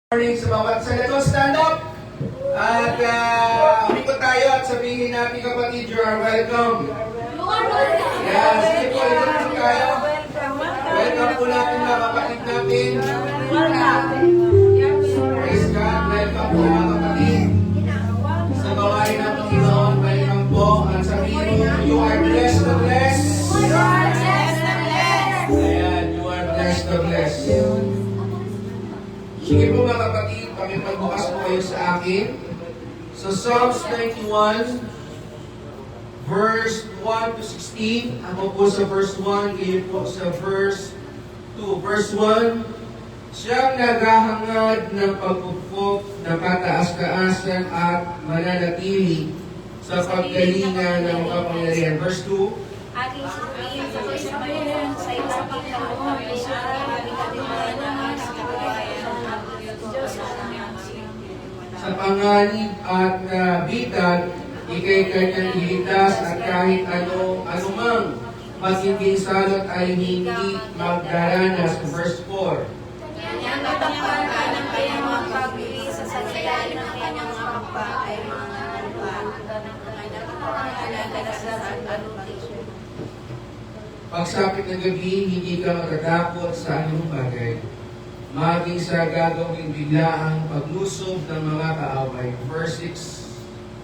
Morning sa bawat salato, stand up! At umikot tayo at sabihin natin kapatid, you are welcome. Yes, sige po, ikot tayo. Welcome po natin mga kapatid natin. Praise God, welcome po mga kapatid. Sa gawain ng Panginoon, welcome po. At sabihin mo, you are blessed to bless. Ayan, you are blessed to bless. Sige po mga kapatid, kami magbukas po kayo sa akin. So Psalms 91, verse 1 to 16. Ako po sa verse 1, kayo po sa verse 2. Verse 1, siyang naghahangad ng pagpupok na kataas-taasan at mananatili sa paggalingan ng kapangyarihan. Verse 2, aking sabihin sa kasabayan sa isang pagkakuha ay siya aking katibayan sa kabayan ng Diyos sa panganib at bitag, ikay kanyang iligtas at kahit anumang matinding salot ay hindi magdaranas. Verse 4. Kanyang katampanan ng kanyang mga pagbilis sa salayan ng kanyang mga kapwa ay mga lupa ng kanyang pangalan at anotation. Pagsapit ng gabi, hindi ka matatakot sa anumang bagay. Maging sa gagawing biglaang paglusob ng mga kaaway. Verse 6.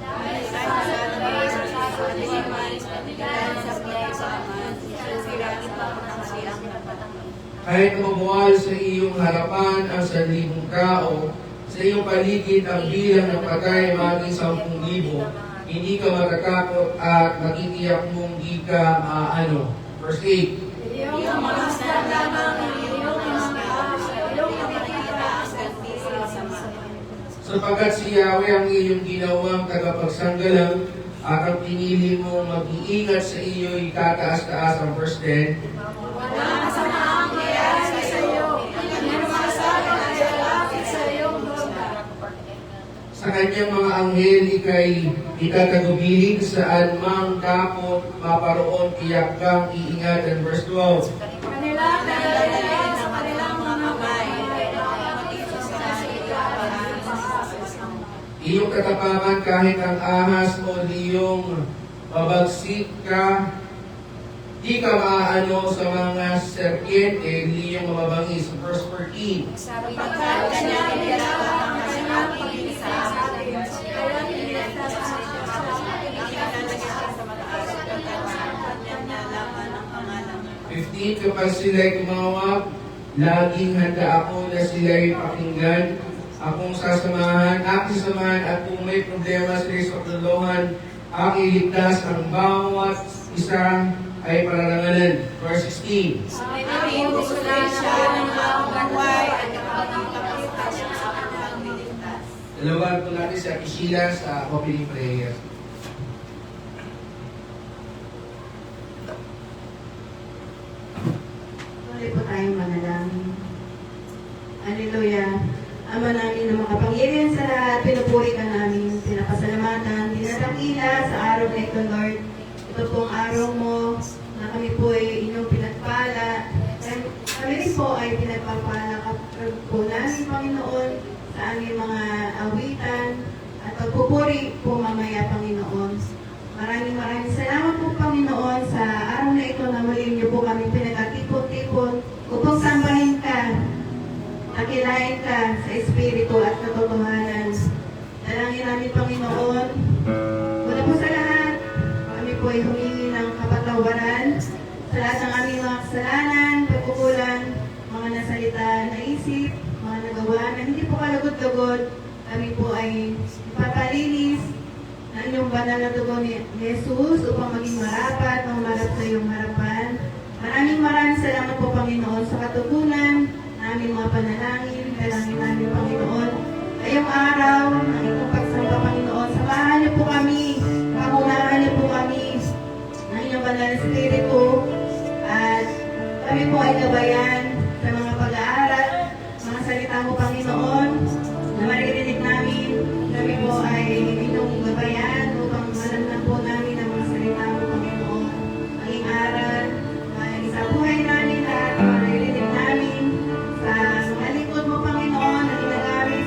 Dahil sa sasabi sa sasaliman sa panigalan sa pagkasaman, sirangit lang ang siyang napatangin. Kahit mabuwal sa iyong harapan ang 1,000 tao, sa iyong paligid ang bilang ng patay maging 10,000, hindi ka matatakot at matitiyak mong di ka maano. Verse 8. Iyong mamasdan lamang ang iyong mga sa iyong nakikita sa pisil sa mga. Sapagkat si Yahweh ang iyong ginawang tagapagsanggalang at ang pinili mong mag-iingat sa iyo'y tataas-taas. Ang verse 10. Walang kasamaang mangyayari sa iyo. Ang iyong masasabi ay lalapit sa iyong lupa. Sa kanyang mga anghel, ikay itatagubilin saan mang dapot maparoon, tiyak kang iingat. And verse 12. Kanilang dalayan sa kanilang mga kamay ay nakakatito sa sigawan. Iyong katapangan kahit ang ahas o liyong babagsik ka, di ka maaano sa mga serpiente, liyong mababangis. Verse 14. Sapagkat kanyang inilawa ang kanyang pagkikitas sa atin. Kaya iniligtas sa nalaman ang pangalan. 15. Kapag sila'y tumawag, laging handa ako na sila'y pakinggan. Akong sasamahan, aking samahan, at kung may problema sa isoplohan, aking iligtas ang bawat isa ay pararangalan. Verse 16. Ang usulan siya ng mga buhay at kapag-kapalitan siya sa kanyang niligtas. Dalawan po natin sa Sheila sa opening prayer. Tuloy po tayong manalangin. Hallelujah. Ama namin na makapangyarihan sa lahat, pinupuri ka namin, pinapasalamatan, dinadakila sa araw na ito, Lord. Ito pong araw mo na kami po ay inyong pinagpala. Kami rin po ay pinagpapala po namin, Panginoon, sa aming mga awitan at pagpupuri po mamaya, Panginoon. Maraming salamat po, Panginoon, sa araw na ito na muli niyo po kami pinagkatipon-tipon upang sambahin ka, akilain ka sa Espiritu at katotohanan. Dalangin namin, Panginoon, mula po sa lahat, kami po ay humingi ng kapatawaran sa lahat ng aming mga kasalanan, pagkukulang, mga nasalita, naisip, mga nagawa na hindi po kalugod-lugod. Kami po ay papalinis ng inyong banal na dugo ni Jesus upang maging marapat, mamarap sa iyong harapan. Maraming salamat po, Panginoon, sa katugunan namin mga panalangin. Dalangin namin, Panginoon, ngayong araw, ang itong pagsamba, Panginoon, samahan niyo po kami, pangunahan niyo po kami ng inyong banal na Espiritu, at kami po ay gabayan sa mga pag-aaral, mga salita mo, Panginoon, na maririnig namin. Kami po ay inyong gabayan upang malamnan po namin ang mga salita mo, Panginoon. Maging aral, sa buhay namin at maririnig namin sa mga likod mo, Panginoon, na ginagamit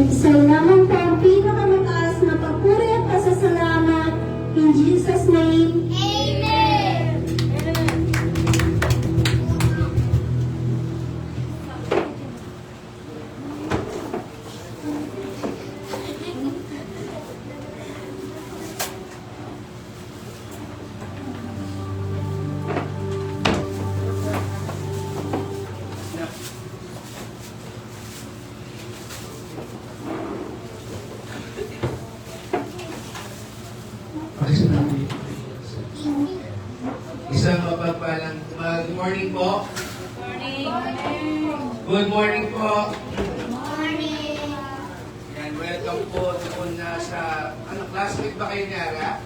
Sa'yo naman po ang pinakamataas na papuri at pasasalamat. In Jesus' name, Amen! Isang mapagpalang good morning po. Good morning po. Yan, welcome po doon na sa, classmate ba kayo ni Ara?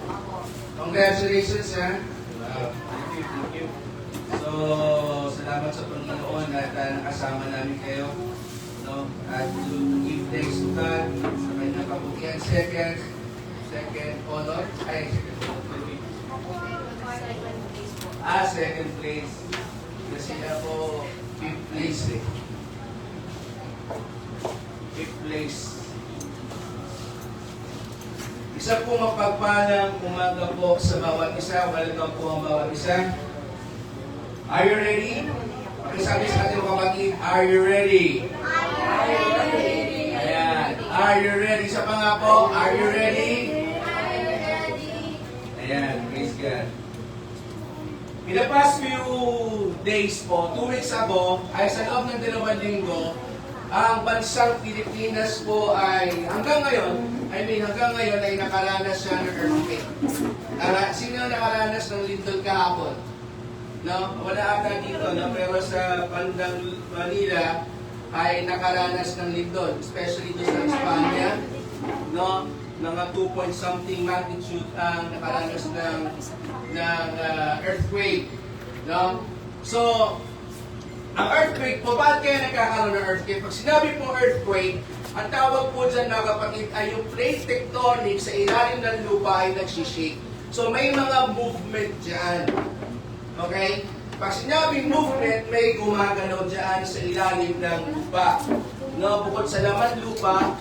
Congratulations, ha? Wow, thank you. So, salamat sa Panginoon at nakasama namin kayo. No? At to give thanks to God sa kanyang kabutihan. Second honor. Ay, second honor. Second place. Kasi ako, 5th place eh. 5th place. Isa po mapagpalang umaga po sa bawat isa. Welcome po ang bawat isa. Are you ready? Pakisabi sa ating kapatid, are you ready? Ayan. Are you ready? Sa pa nga po, are you ready? Ayan, praise God. In the past few days po, 2 weeks ago, ay sa loob ng 2 linggo, ang bansang Pilipinas po ay hanggang ngayon ay nakaranas siya ng earthquake. Sino nakaranas ng lindol kahapon? No? Wala ata dito, no? Pero sa bandang Manila ay nakaranas ng lindol, especially dito sa Espanya, no? Mga 2 point something magnitude ang nakaranas ng earthquake, no? So, ang earthquake po, bakit kaya nagkakaroon ng earthquake? Pag sinabi po earthquake, ang tawag po dyan mga kapatid ay yung plate tectonic sa ilalim ng lupa ay nagsishake. So, may mga movement dyan. Okay? Pag sinabing movement, may gumagalaw dyan sa ilalim ng lupa. No, bukod sa laman lupa,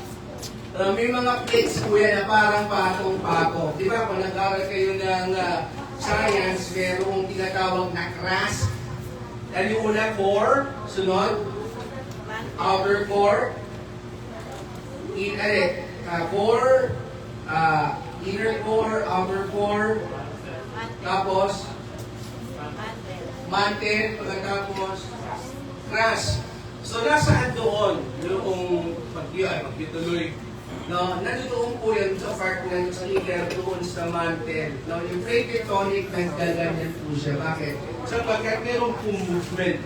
may mga plates po yan na parang patong-patong. Di ba? Kung nag-aral kayo ng science, merong tinatawag na crust. Yan yung una, core. Sunod, outer core. Core, inner core, outer core. Tapos, mantle, pagkatapos, crust. So, nasaan doon yung pagkituloy? No, nandoon po yan sa part na sa leader doon sa mantle. No, yung plate tectonic, naggaganyan po siya. Bakit? Sapagkat meron po movement.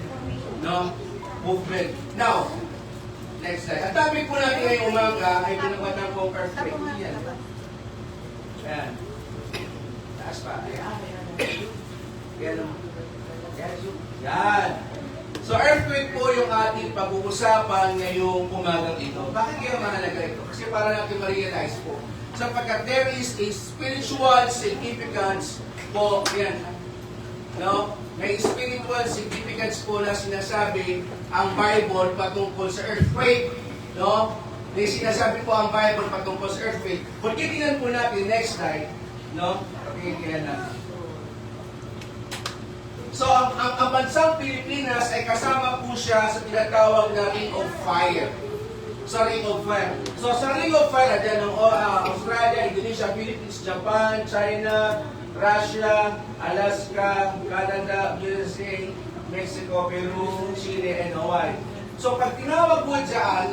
No? Movement. Now, next slide. Ang topic po natin ngayong umaga ay pinagbatang po earthquake. Yan. Yan. Taas pa. Ayan. Yan. Yan. So, earthquake po yung ating pag-uusapan ngayong umagang ito. Bakit kaya mahalaga ito? Kasi para natin ma-realize po. Sapagkat there is a spiritual significance po yan. No? May spiritual significance po na sinasabi ang Bible patungkol sa earthquake. No? May sinasabi po ang Bible patungkol sa earthquake. Kung titignan po natin next slide, no? Pakinggan natin. So, ang bansang Pilipinas ay kasama po siya sa tinatawag na Ring of Fire. Sa Ring of Fire. So, sa Ring of Fire, dyan ang Australia, Indonesia, Philippines, Japan, China, Russia, Alaska, Canada, USA, Mexico, Peru, Chile, and Hawaii. So, pag tinawag po dyan,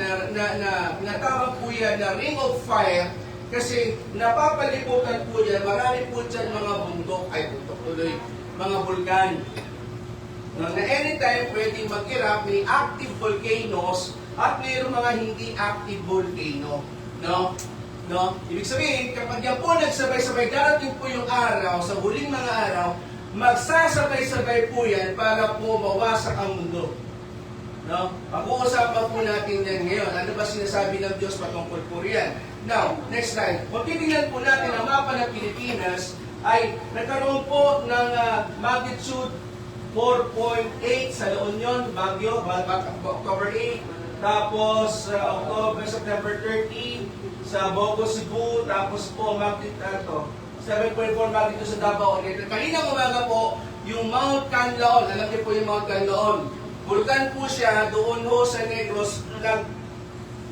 natawag po yan na Ring of Fire, kasi napapalibutan po yan, marami po dyan mga bundok, mga vulkan. Na anytime pwedeng mag-erupt, may active volcanoes at mayroong mga hindi active volcano. No? No? Ibig sabihin, kapag yan po nagsabay-sabay, darating po yung araw, sa huling mga araw, magsasabay-sabay po yan para po mawasak ang mundo. No? Pag-uusapan po natin yan ngayon. Ano ba sinasabi ng Diyos patungkol po riyan? Now, next slide. Kung titingnan po natin ang mapa ng Pilipinas, ay nagkaroon po ng magnitude 4.8 sa La Union, Baguio, October 8, tapos October, September 30 sa Bogo, Cebu, tapos po magnitude 7.4 magnitude sa Davao. Kanina umaga po, yung Mount Canlaon, alam niyo po yung Mount Canlaon, vulkan po siya, doon ho sa Negros,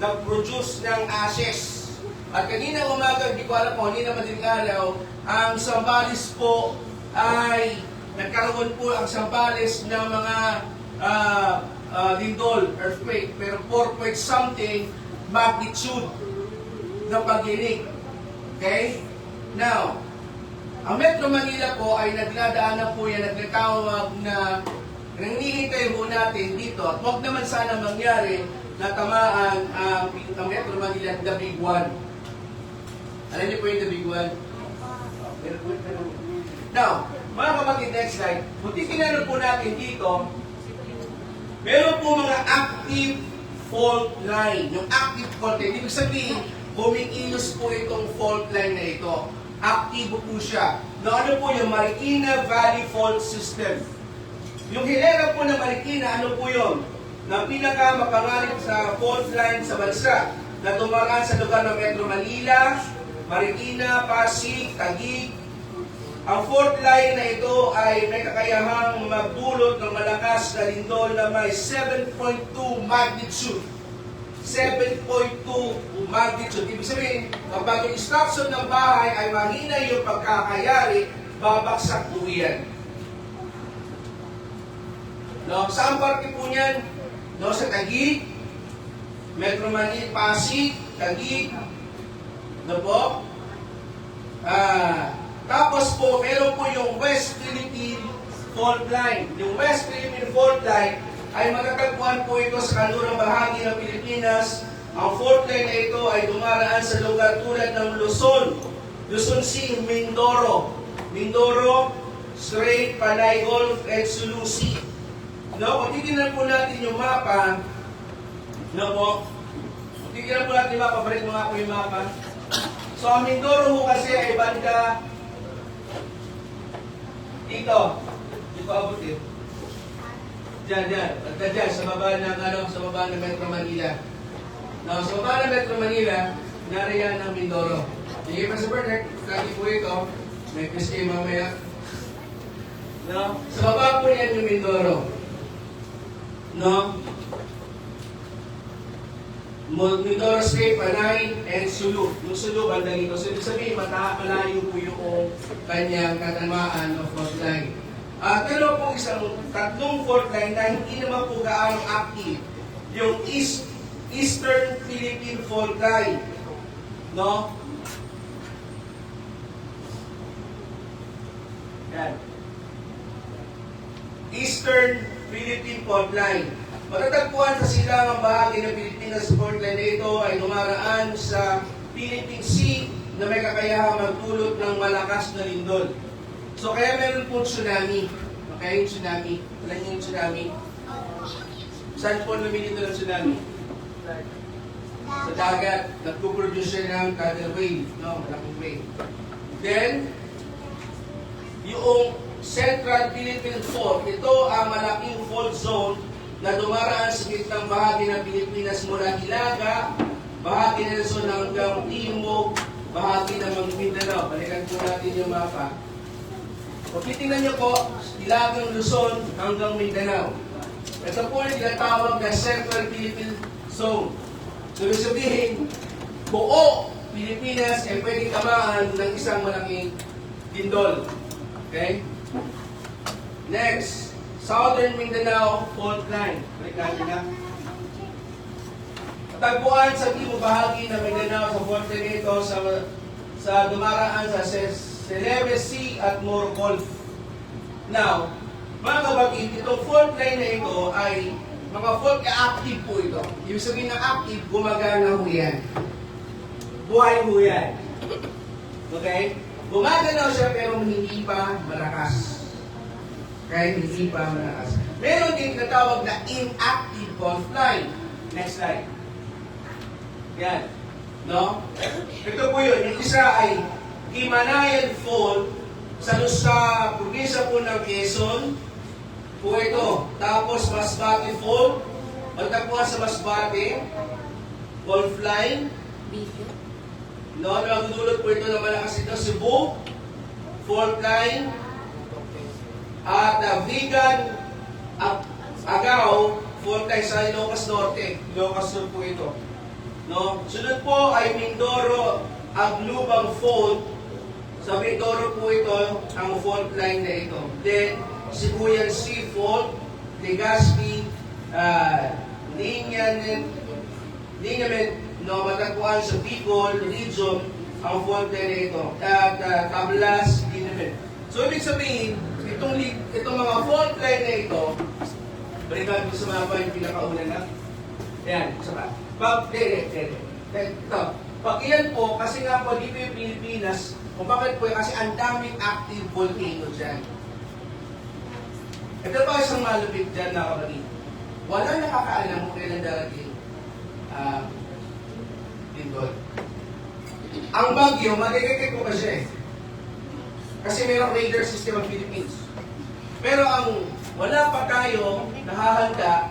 nag-produce ng ashes. At kanina umaga, di ko alam po, hindi na madaling araw, ang Zambales po ay nagkaroon po ang Zambales ng mga lindol, earthquake, pero 4 point something magnitude ng pag-inig. Okay? Now, ang Metro Manila po ay nagladaanan po yan, nagkakawag na nanghihintay po natin dito at huwag naman sana mangyari na tamaan ang Metro Manila, the big one. Alam niyo po yung the big one? Now, mga kapatid, next slide. Kung titingnan po natin dito, meron po mga active fault line. Yung active fault line, ibig sabihin, bumikilos po itong fault line na ito. Aktibo po siya. Na ano po yung Marikina Valley Fault System. Yung hilera po ng Marikina, ano po yun? Na pinakamapangalit sa fault line sa bansa na tumaraan sa lugar ng Metro Manila, Marikina, Pasig, Taguig. Ang fault line na ito ay may kakayahang magdulot ng malakas na lindol na may 7.2 magnitude. 7.2 magnitude. Ibig sabihin, kapag yung structure ng bahay ay mahina yung pagkakayari, babagsak po yan. No, saan parte po niyan? No, sa Taguig, Metro Manila, Pasig, Taguig. No po? Tapos po, meron po yung West Philippine Fault Line. Yung West Philippine Fault Line ay matatagpuan po ito sa kanlurang bahagi ng Pilipinas. Ang fault line na ito ay dumaraan sa lugar tulad ng Luzon, Luzon Sea, Mindoro, Strait, Panay Gulf, and Sulu Sea. No, kung titignan po natin yung mapa, no po, kung titignan po natin yung mapa, balik mo nga po yung mapa. So, ang Mindoro ho kasi ay banda dito. Di ko abutin. Diyan. At dyan, sa baba ng Metro Manila. Now, sa baba ng Metro Manila, nariyan ang Mindoro. Sige pa sa Bernard, kaki po ito. May quiz kayo mamaya. No? Sa baba po yan yung Mindoro. No? Mindoro Strait, Panay, and Sulu. Yung Sulu, banda dito. So, ibig sabihin, malayo po yung kanyang katamaan of fault line. Pero po isang tatlong fault line na hindi naman po gaano active. Yung Eastern Philippine Fault Line. No? Yan. Eastern Philippine Fault Line. Matatagpuan sa silangang bahagi ng Pilipinas fault line na ito ay dumaraan sa Philippine Sea na may kakayahang magdulot ng malakas na lindol. So kaya meron po tsunami. Okay, yung tsunami. Alam niyo yung tsunami? Saan po lumilito ng tsunami? Sa dagat. Nagpuproduce siya ng tidal wave. No, malaking wave. Then, yung Central Philippine Fault, ito ang malaking fault zone na dumaraan sa gitnang bahagi ng Pilipinas mula Hilaga, bahagi ng Luzon hanggang Timog, bahagi ng Mindanao. Balikan po natin yung mapa. Kung titingnan niyo po, Hilagang Luzon hanggang Mindanao. Ito po yung tinatawag na Central Philippine Zone. So, ibig sabihin, buo Pilipinas ay pwedeng tamaan ng isang malaking lindol. Okay? Next, Southern Mindanao Fault Line. Balikan niyo na. Tagpuan sa timog bahagi ng Mindanao sa fault line ito sa dumaraan sa Celebes Sea at Moro Gulf. Now, mga kapatid, itong fault line na ito ay mga fault active po ito. Ibig sabihin ng active, gumagana ho yan. Buhay ho yan. Okay? Gumagana siya pero hindi pa malakas. Okay? Hindi pa malakas. Meron din tinatawag na inactive fault line. Next slide. Yan. No? Ito po yun. Yung isa ay Himalayan Fault sa probinsya po ng Quezon po ito. Tapos Masbate Fault, Magtagpuan sa Masbate, Golf Line, no, nagdudulot po ito ng malakas ito, Cebu, Fault Line, at Vigan, Agao, Fault Line sa Ilocos Norte, Ilocos Sur po ito. No? Sunod po ay Mindoro, Aglubang Fault. Sa Mindoro po ito, ang fault line na ito. Then, Sibuyan Sea Fault, Legazpi, Lingamen, no, matagpuan sa Bicol region, ang fault line na ito. At Tablas, Lingamen. So, ibig sabihin, itong mga fault line na ito, balikan ko sa mga pa yung pinakauna na. Ayan, isa pa. Ito. Pag iyan po, kasi nga po, dito yung Pilipinas, kung bakit po, kasi ang daming active volcano dyan. Ito pa isang malupit dyan na kapatid. Walang nakakaalam kung kailan darating lindol. Ang bagyo, madidetect ko pa siya eh. Kasi mayroong radar system ang Philippines. Pero ang wala pa tayo nakahanda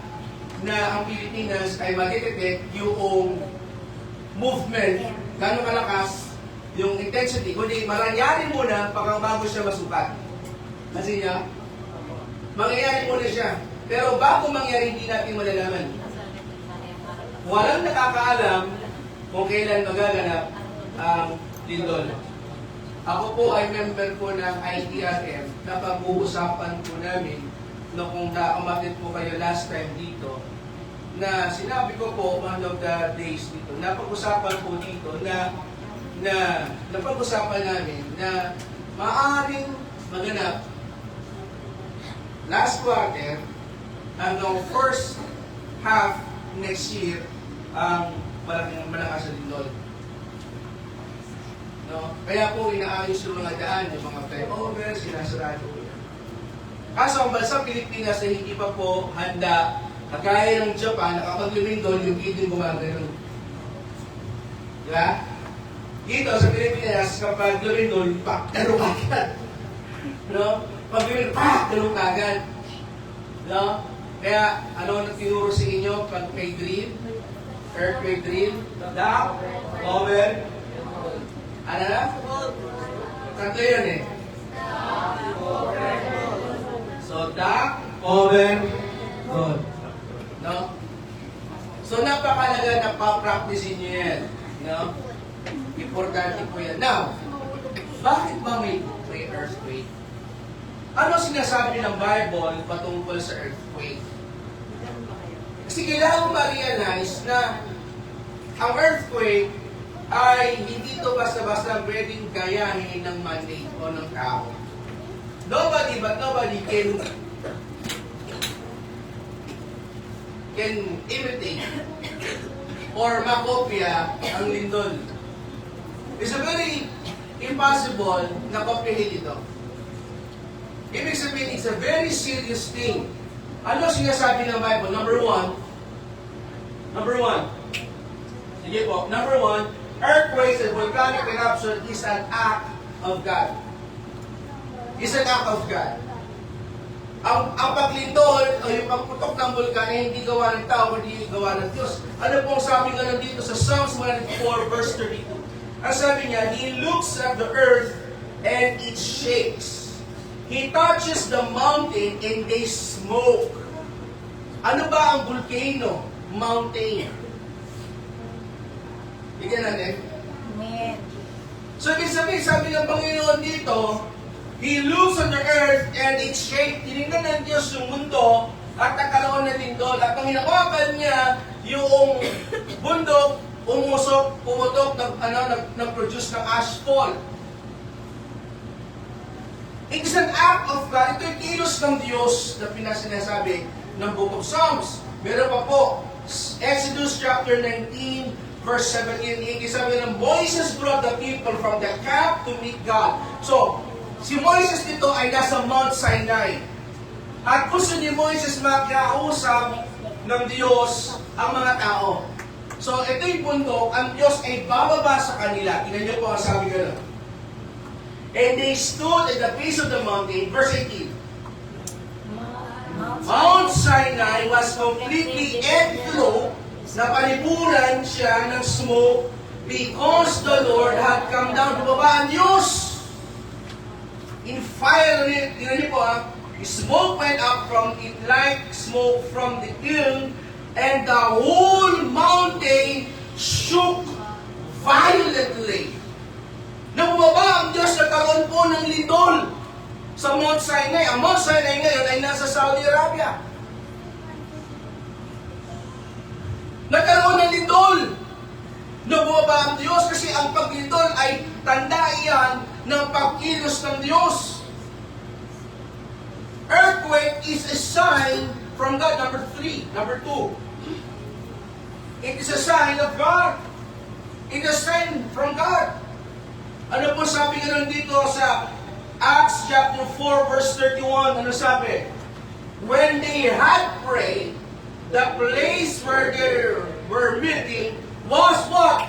na ang Pilipinas ay madidetect yung movement, gano'ng kalakas, yung intensity, kundi mangyayari muna bago siya masukat. Kasi niya, mangyayari muna siya. Pero bago mangyari, hindi natin malalaman. Walang nakakaalam kung kailan magaganap ang lindol. Ako po ay member po ng ITRM na pag-uusapan po namin no, kung umatit po kayo last time dito na sinabi ko po one of the days dito, napag-usapan po dito na napag-usapan namin na maaaring maganap last quarter hanggang first half next year ang malakas na lindol. No? Kaya po inaayos yung mga daan, yung mga flyover, sinasarado ko yan. Kaso ang bansang Pilipinas na hindi pa po handa, kagaya ng Japan, nakapag-lumindol, yung gilid gumagano. Diba? Dito sa Pilipinas, kapag lumindol, dalong agad. No? Pag lumindol, dalong agad. No? Kaya, ano ang tinuro sa inyo pag may drill? Earthquake drill? Down? Over? Ano na? Tatlo yun eh. So, duck, over, good. No? So, napakalaga na pa-practice nyo yan. No? Importante po yan. Now, bakit ba may earthquake? Ano sinasabi ng Bible patungkol sa earthquake? Kasi kailangan ma-realize na ang earthquake ay hindi ito basta-basta pwedeng gayahin ng man-made o ng tao. Nobody can imitate or makopya ang lindol. It's a very impossible na kopyahin ito. Ibig sabihin, it's a very serious thing. Ano sinasabi ng Bible? Number one. Sige po. Number one, earthquakes and volcanic eruption is an act of God. It's an act of God. Ang paglindol o yung pagputok ng bulkan ay hindi gawa ng tao, hindi gawa ng Diyos. Ano pong sabi nga nandito sa Psalms 104 verse 32? Ang sabi niya, He looks at the earth and it shakes. He touches the mountain and they smoke. Ano ba ang volcano? Mountain. Bigyan natin. Amen. So, ibig sabihin, sabi ng Panginoon dito, He looks on the earth and it shakes. Tinignan ng Diyos yung mundo at nagkaroon ng lindol. At nang hinawakan niya yung bundok, umusok, pumutok, nag-produce ng ashfall. It is an act of God. Ito yung kilos ng Diyos na pinasinasabi ng Book of Psalms. Meron pa po, Exodus chapter 19, verse 17, sabi ng Moses brought the people from the camp to meet God. So, si Moises dito ay nasa Mount Sinai. At gusto ni Moises magkausap ng Diyos ang mga tao. So, ito yung bundok, ang Diyos ay bababa sa kanila. Tingnan niyo po ang sabi gano'n. And they stood at the base of the mountain, verse 18. Mount Sinai was completely enveloped, napaliburan siya ng smoke because the Lord had come down. Bumaba ang Diyos in fire. Tingnan niyo po smoke went up from it like smoke from the kiln, and the whole mountain shook violently. Nang bumaba ang Diyos, nagkaroon po ng lindol sa Mount Sinai. Ang Mount Sinai ngayon ay nasa Saudi Arabia. Nagkaroon ng lindol. Nang bumaba ang Diyos, kasi ang paglindol ay tanda iyan ng pagkilos ng Diyos. Earthquake is a sign from God. Number 2. It is a sign of God. It is a sign from God. Ano po sabi nga dito sa Acts chapter 4 verse 31? Ano sabi? When they had prayed, the place where they were meeting was what?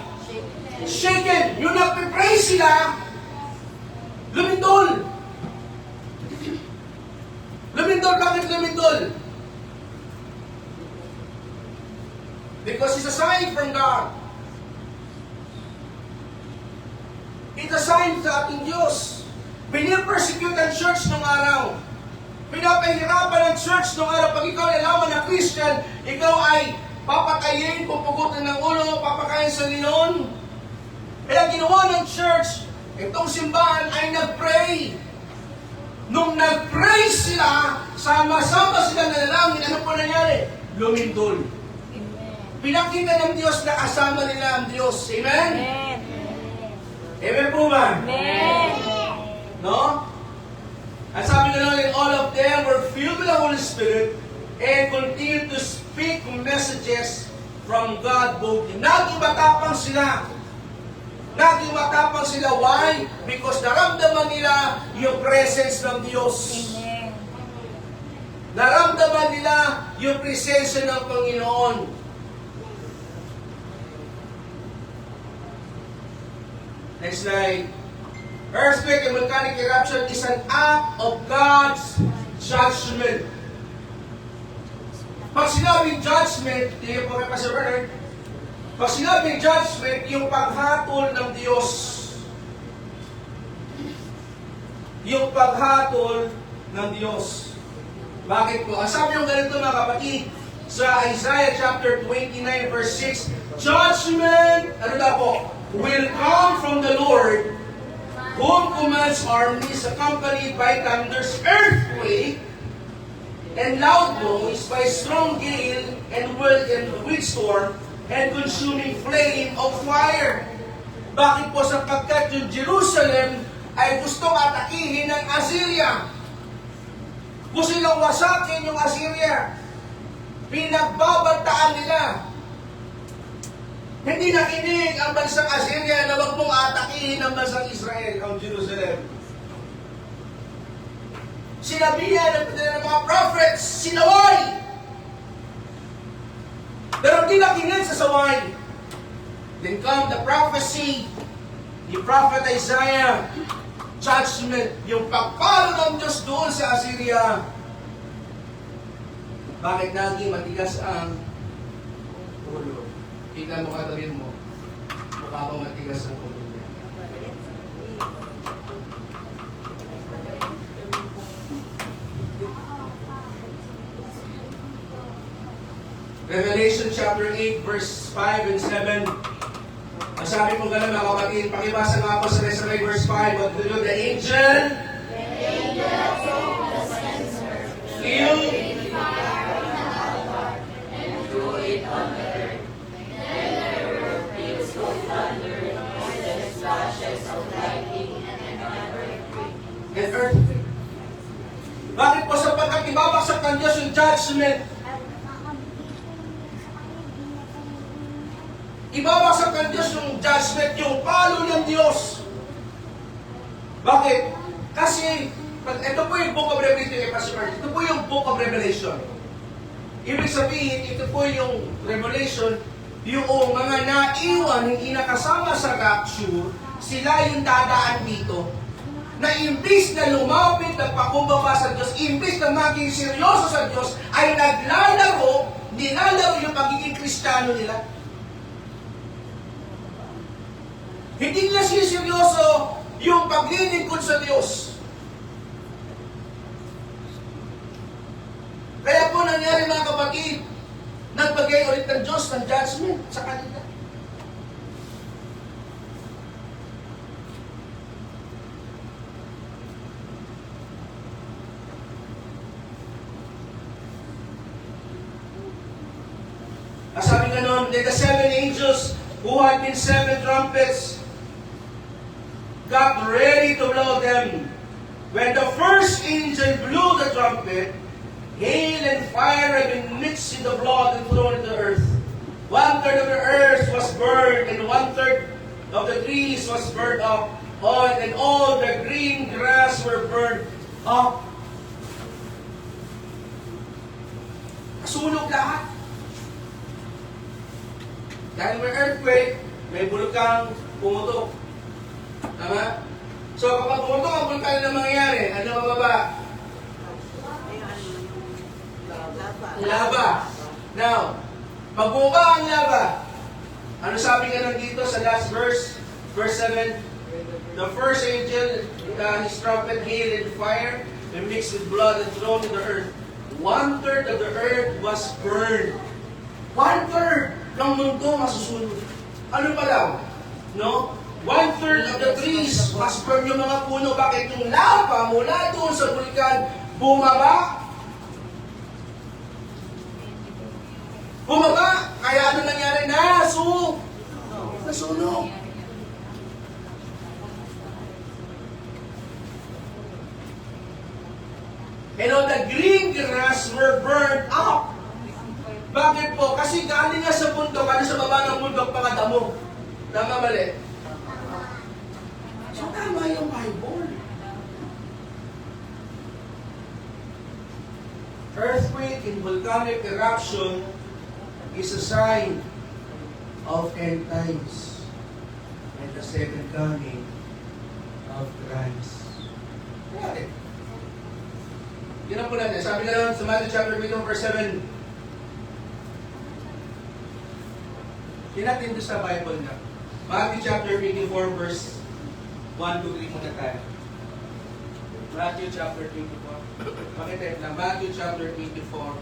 Shaken. Yung nagpipray sila, lumindol. Lumindol. Bakit lumindol? Because it's a sign from God. It's a sign sa ating Diyos. Pinipersecute ang church nung araw. Pinapahirapan ang church nung araw. Pag ikaw nalaman na Christian, ikaw ay papatayin, pupugutin ng ulo, papakain sa linon. Kaya ginawa ng church, itong simbahan ay nag-pray. Nung nag-pray sila, sama-sama sila nanalangin, ano po nangyari? Lumindol. Pinakita ng Diyos na kasama nila ang Diyos. Amen? Amen po ba? No? At sabi nga naman, all of them were filled with the Holy Spirit and continued to speak messages from God boldly. Naging matapang sila. Naging matapang sila. Why? Because naramdaman nila yung presence ng Diyos. Naramdaman nila yung presensya ng Panginoon. Next slide. Earthquake and volcanic eruption is an act of God's judgment. Pag sinabing judgment, tingnan po kay Pastor Bernard, pag sinabing judgment, yung paghatol ng Diyos. Yung paghatol ng Diyos. Bakit po? Ang sabi yung ganito mga kapatid, sa Isaiah chapter 29 verse 6, judgment, ano na po? Will come from the Lord, whom commands armies, accompanied by thunders, earthquake, and loud noise, by strong gale, and windstorm, and consuming flame of fire. Bakit po? Sapagkat yung Jerusalem ay gustong atakihin ng Assyria. Gusto nilang wasakin yung Assyria. Pinagbabantaan nila. Hindi nakinig ang bansang Assyria na wag mong atakihin ang bansang Israel, ang Jerusalem. Sinabihan ng mga prophets, sinaway! Pero hindi nakinig sa saway. Then come the prophecy, ni Prophet Isaiah, judgment, yung pagpalo ng Diyos doon sa Assyria. Bakit naging matigas ang ulo? Tingnan mo katabi mo, mukha bang matigas ang ulo niya? Revelation chapter 8 verse 5 and 7. Ang sabi po gano'n mga kapatid, pakibasa nga po sa Revelation verse 5, what to do? The angel filled and earthquake. Bakit po? Sapagkat ibabagsak ng Diyos yung judgment. Ibabagsak ng Diyos yung judgment, yung palo ng Diyos. Bakit? Kasi, ito po yung Book of Revelation, ito po yung Book of Revelation. Ibig sabihin, ito po yung Revelation, yung mga naiwan, hindi nakasama sa rapture, sila yung dadaan dito. na imbis na lumapit at pakumbaba sa Diyos, imbis na maging seryoso sa Diyos, ay nilalaro yung pagiging Kristiyano nila. Hindi nila seryoso yung paglilingkod sa Diyos. Kaya po nangyari mga kapatid, nagbagay ulit ng Diyos ng judgment sa kanila. Sabi nga nun, the seven angels who had been seven trumpets got ready to blow them. When the first angel blew the trumpet, hail and fire had been mixed in the blood and thrown into the earth. 1/3 of the earth was burned, and 1/3 of the trees was burned up, and all the green grass were burned up. Nasunog lahat. Dahil may earthquake, may bulkang pumutok. Tama? So kapag pumutok ang bulkan, ano mangyayari? Ano mababa? Lava. Now, pag bumaba ang lava, ano sabi nga dito sa last verse? Verse 7, the first angel, his trumpet hailed in fire, and mixed with blood and thrown to the earth. 1/3 of the earth was burned. 1/3 ng mundo masusunod. Ano pa daw? No? 1/3 of the trees mas burn yung mga puno. Bakit yung lava mula doon sa bulkan bumaba? Bumaba! Kaya ano nangyari? Nasunog. And all the green grass were burned up. Bakit po? Kasi galing nga sa bundok, ano sa baba ng bundok, mga damo. Tama mali? So tama yung Bible. Earthquake and volcanic eruption is a sign of end times and the second coming of Christ. Kaya yun ang po natin. Sabi nga naman sa Matthew chapter 22 verse 7, yun natin doon sa Bible na. Matthew chapter 24 verse 1 to 3 muna tayo. Matthew chapter 24. Pakita lang. Matthew chapter 24.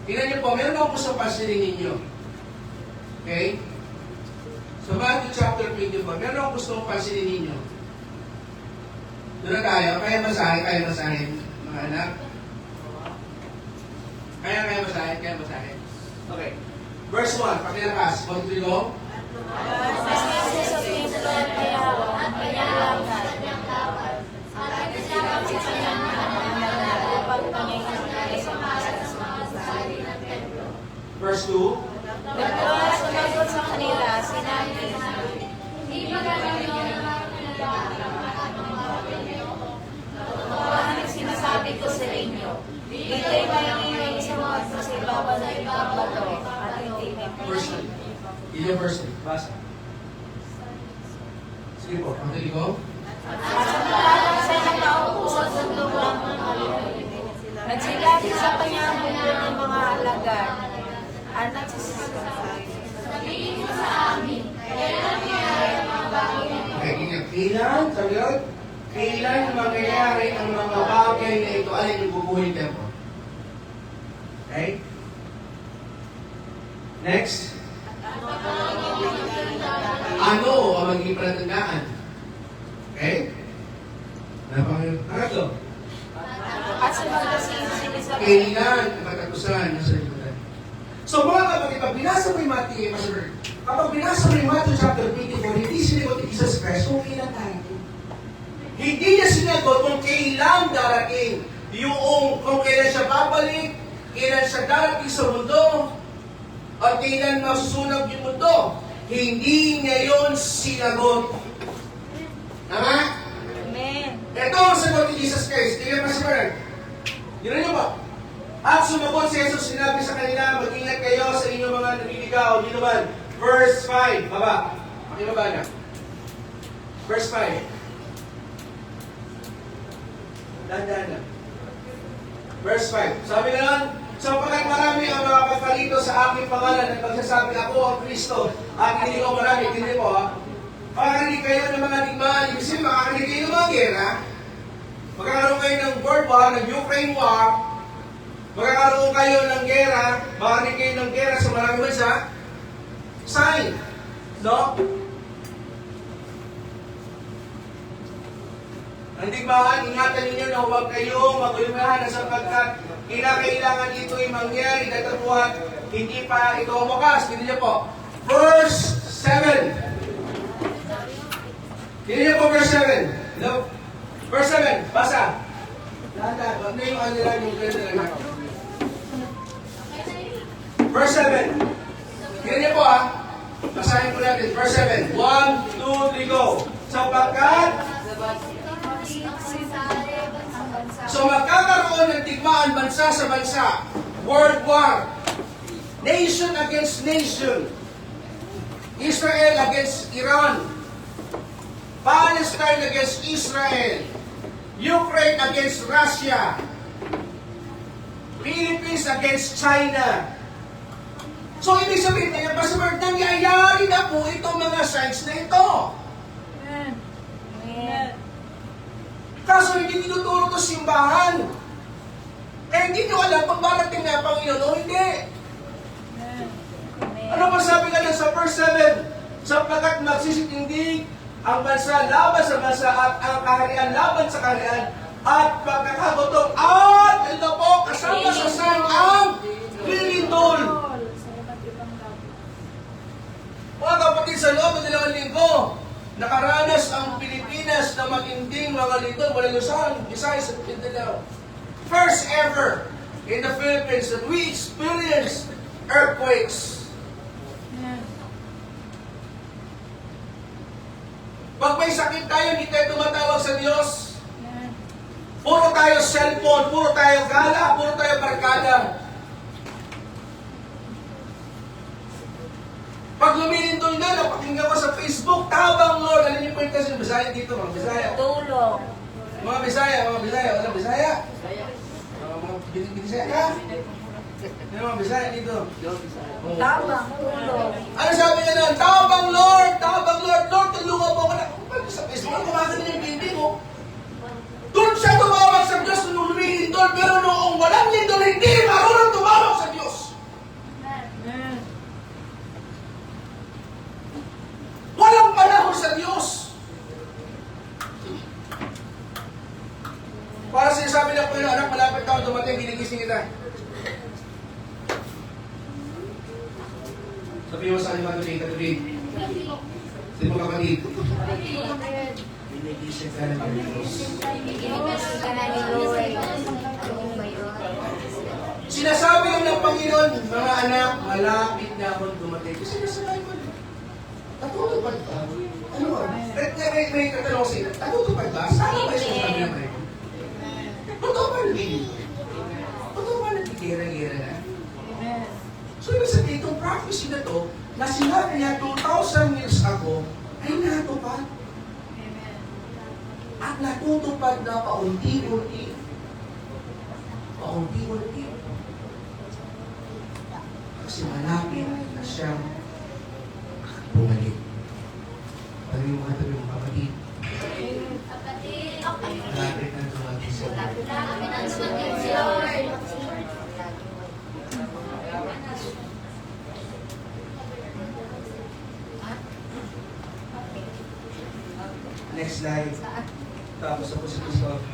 Tingnan niyo po, meron akong gusto pansinin ninyo. Okay? So Matthew chapter 24. Meron akong gusto pansinin ninyo. Doon na tayo. Kaya masahin. Mga anak. Kaya masahin. Okay. Verse 1, pakilakas. Kontrigo. Verse 2. Sumagot sa kanila, sinabi, hindi ba ang sinasabi ko sa inyo, dito'y mayroong isang mga sa ibabaw na ibang bato at hindi Verse 2. Ilang verse 2. Basa. Sige po, kontrigo. sa nakaupo sa sundukan nagsilapit sa kanya ang mundo ng mga alagad at nagsisasabi, sabihin mo sa amin, kailan nangyayari ang mga bagay na ito? Okay, kailan, sabi yun, kailan mangyayari ang mga bagay na ito? Alin yung bubuhin niya po? Okay? Next. Ano ang magiging palatandaan? Okay? Pangatlo. At sa mga sinisabi, Kailan ang katapusan ng salimutan? So mga kapatid, pag binasa mo yung Matthew chapter 24, hindi sinagot ni Jesus Christ kung kailan tayo. Hindi niya sinagot kung kailan darating. Kung kailan siya babalik, kailan siya darating sa mundo, at kailan masusunog yung mundo. Hindi niya yun sinagot. Tama? Amen. Ito ang sagot ni Jesus Christ. Tingnan pa si Bernard. Yun niyo ba? At sumagot si Jesus, sinabi sa kanila, mag-ingat kayo sa inyong mga naliligaw. Dito naman, verse 5. Baba. Pakibaba na. Verse 5. Dahan-dahan lang. Verse 5. Sabi nga lang, sapagkat marami ang mga pagpalito sa aking pangalan at pagsasabi ako ang Kristo at hindi ko marami. Hindi po ha. Makakarinig kayo ng mga digmaan. Ibig sabihin, makakarinig kayo ng mga gera. Magkakaroon kayo ng World War, ng Ukraine War. Magkakaroon kayo ng gera. Makakarinig kayo ng gera sa maraming bansa. Sign. No? Ang digmaan, ingatan ninyo na huwag kayong mag-ulimahan sapagkat kinakailangan ito'y mangyari datapwat hindi pa ito bukas. Hindi niyo po. Verse 7. Hindi niyo po verse 7. No? Verse 7. Basa. Dahan-dahan. Huwag na yung ano lang yung ganda lang. Verse 7. Hindi niyo po ha. Basahin po natin. Verse 7. 1, 2, 3, go. Sapagkat so magkakaroon ng digmaan bansa sa bansa. World War. Nation against nation. Israel against Iran. Palestine against Israel. Ukraine against Russia. Philippines against China. So ibig sabihin niya, Pastor, nangyayari na po itong mga signs na ito. Kaso hindi tinuturo ito simbahan. Eh hindi nyo alam pag darating na Panginoon o hindi. Ano pa sabi ka sa verse 7? Sapagkat magsisindig ang bansa laban sa bansa at ang kaharian laban sa kaharian at pagkakagutom at ito po kasama sa sign ang lilindol. Mga kapatid, sa loob ng 2 linggo, nakaranas ang Pilipinas na matinding mga lindol mula Luzon, Visayas at Mindanao. First ever in the Philippines that we experienced earthquakes. Pag may sakit tayo, hindi tayo tumatawag sa Diyos. Puro tayo cellphone, puro tayo gala, puro tayo barkada. Pag lumilindol na, napakinggan ko sa Facebook, tabang Lord. Alam niyo po yung kasi Bisaya dito, mga Bisaya. Tulong. Mga Bisaya. Alam Bisaya? Mga Bisaya ka? Yung mga Bisaya dito. Tabang, tulong. Ano sabi niya na? Tabang Lord! Lord, tulungan mo ako na. Pag sa Facebook, kumakas niya yung hindi mo. Doon siya tumawag sa Diyos nung lumilindol, pero noong walang lindol, hindi marunong tumawag sa Diyos. Walang panahon sa Diyos. Para sinasabi ng Panginoon, anak, malapit ka dumating, ginigising kita. Sabi mo sa akin mga tuloy. Sabi mo kapatid. Ginigising ka ng Diyos. Sinasabi lang ng Panginoon, mga anak, malapit na akong dumating. Kasi nasabi mo, natutupad ba? Ano ba? May katanong sila, natutupad ba? Saan ba yung sabi ng Panginoon? Totoo ba nagiging? Totoo ba nagiging-gira na? So, ibig sabihin, itong prophecy na to, na sinabi niya 2,000 years ago, ay natupad. At natutupad na paunti-unti. Paunti-unti. Kasi malapit na siyang bumalik. Ano yung mga tabi mga kapatid? Malapit na dumating sa Lord. Next slide. Tapos ako si Christoph.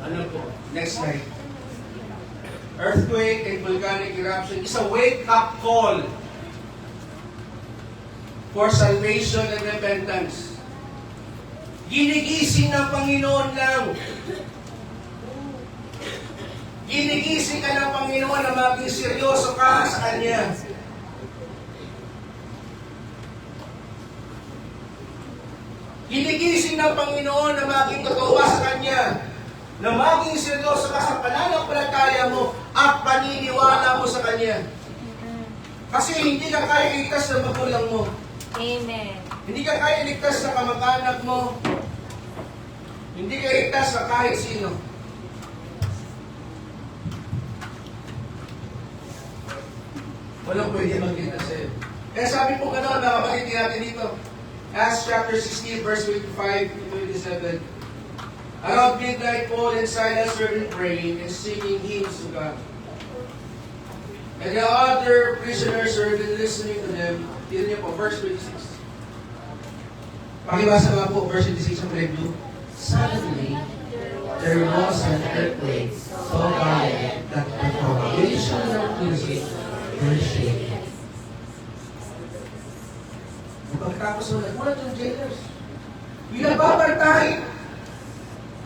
Ano po? Next slide. Earthquake and volcanic eruption is a wake-up call for salvation and repentance. Ginigising ng Panginoon lang. Ginigising ka ng Panginoon na maging seryoso ka sa Kanya. Ginigising ng Panginoon na maging totoo sa Kanya. Na maging seryoso ka sa pananampalataya mo at paniniwala mo sa Kanya. Kasi hindi ka kaya iligtas ng magulang mo. Amen. Hindi ka kaya iligtas sa kamag-anak mo. Hindi ka iligtas sa kahit sino. Walang pwede magligtas sa'yo. Kaya sabi po gano'n, nakabalitin natin dito. Acts chapter 16, verse 25 to 27. Around midnight, Paul and Silas were praying and singing hymns to God. And the other prisoners were listening to them. Tignan niyo po, verse 26. Pakibasa nga po, verse 26 ang review. Suddenly, there was an earthquake so violent that the foundation of music were shaken. Pagkatapos wala itong jailers. Yung nagbabantay.